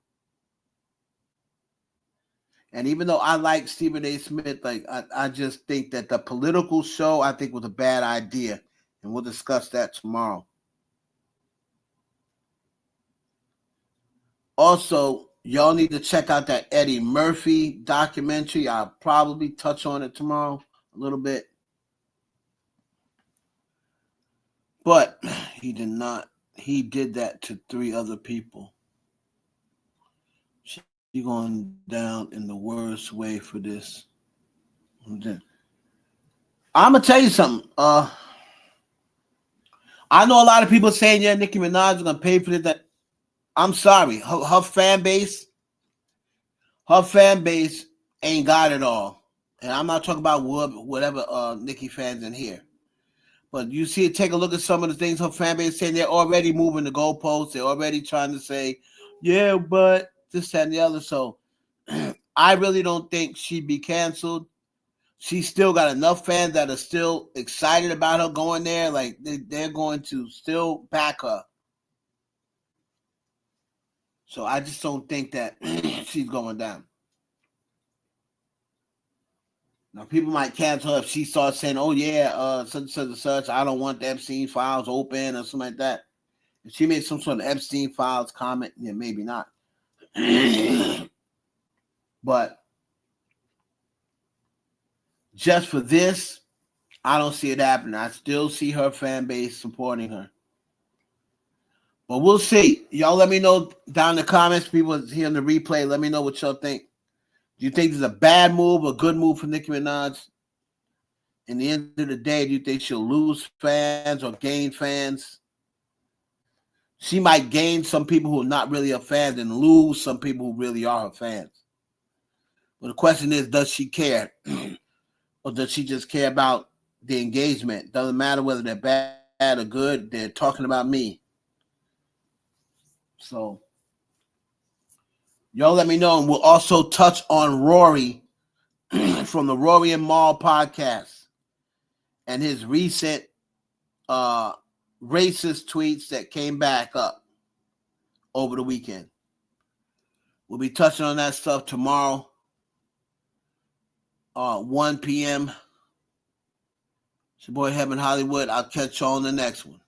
And even though I like Stephen A. Smith, I just think that the political show, I think, was a bad idea. And we'll discuss that tomorrow. Also, y'all need to check out that Eddie Murphy documentary. I'll probably touch on it tomorrow a little bit. But he did not. He did that to 3 other people. She's going down in the worst way for this. I'm going to tell you something. I know a lot of people saying, yeah, Nicki Minaj is going to pay for this. I'm sorry. Her fan base ain't got it all. And I'm not talking about whatever Nicki fans in here. But you see, take a look at some of the things her fan base is saying. They're already moving the goalposts. They're already trying to say, yeah, but this, that, and the other. So I really don't think she'd be canceled. She's still got enough fans that are still excited about her going there. Like, they're going to still back her. So I just don't think that she's going down. Now, people might cancel her if she starts saying, oh, yeah, such and such, I don't want the Epstein files open or something like that. If she made some sort of Epstein files comment, yeah, maybe not. But just for this, I don't see it happening. I still see her fan base supporting her. But we'll see. Y'all let me know down in the comments. People here in the replay, let me know what y'all think. Do you think this is a bad move or good move for Nicki Minaj? In the end of the day, do you think she'll lose fans or gain fans? She might gain some people who are not really her fans and lose some people who really are her fans. But the question is, does she care? Or does she just care about the engagement? Doesn't matter whether they're bad or good. They're talking about me. So, y'all let me know. And we'll also touch on Rory from the Rory and Mal podcast and his recent racist tweets that came back up over the weekend. We'll be touching on that stuff tomorrow, 1 p.m. It's your boy Heaven Hollywood. I'll catch y'all on the next one.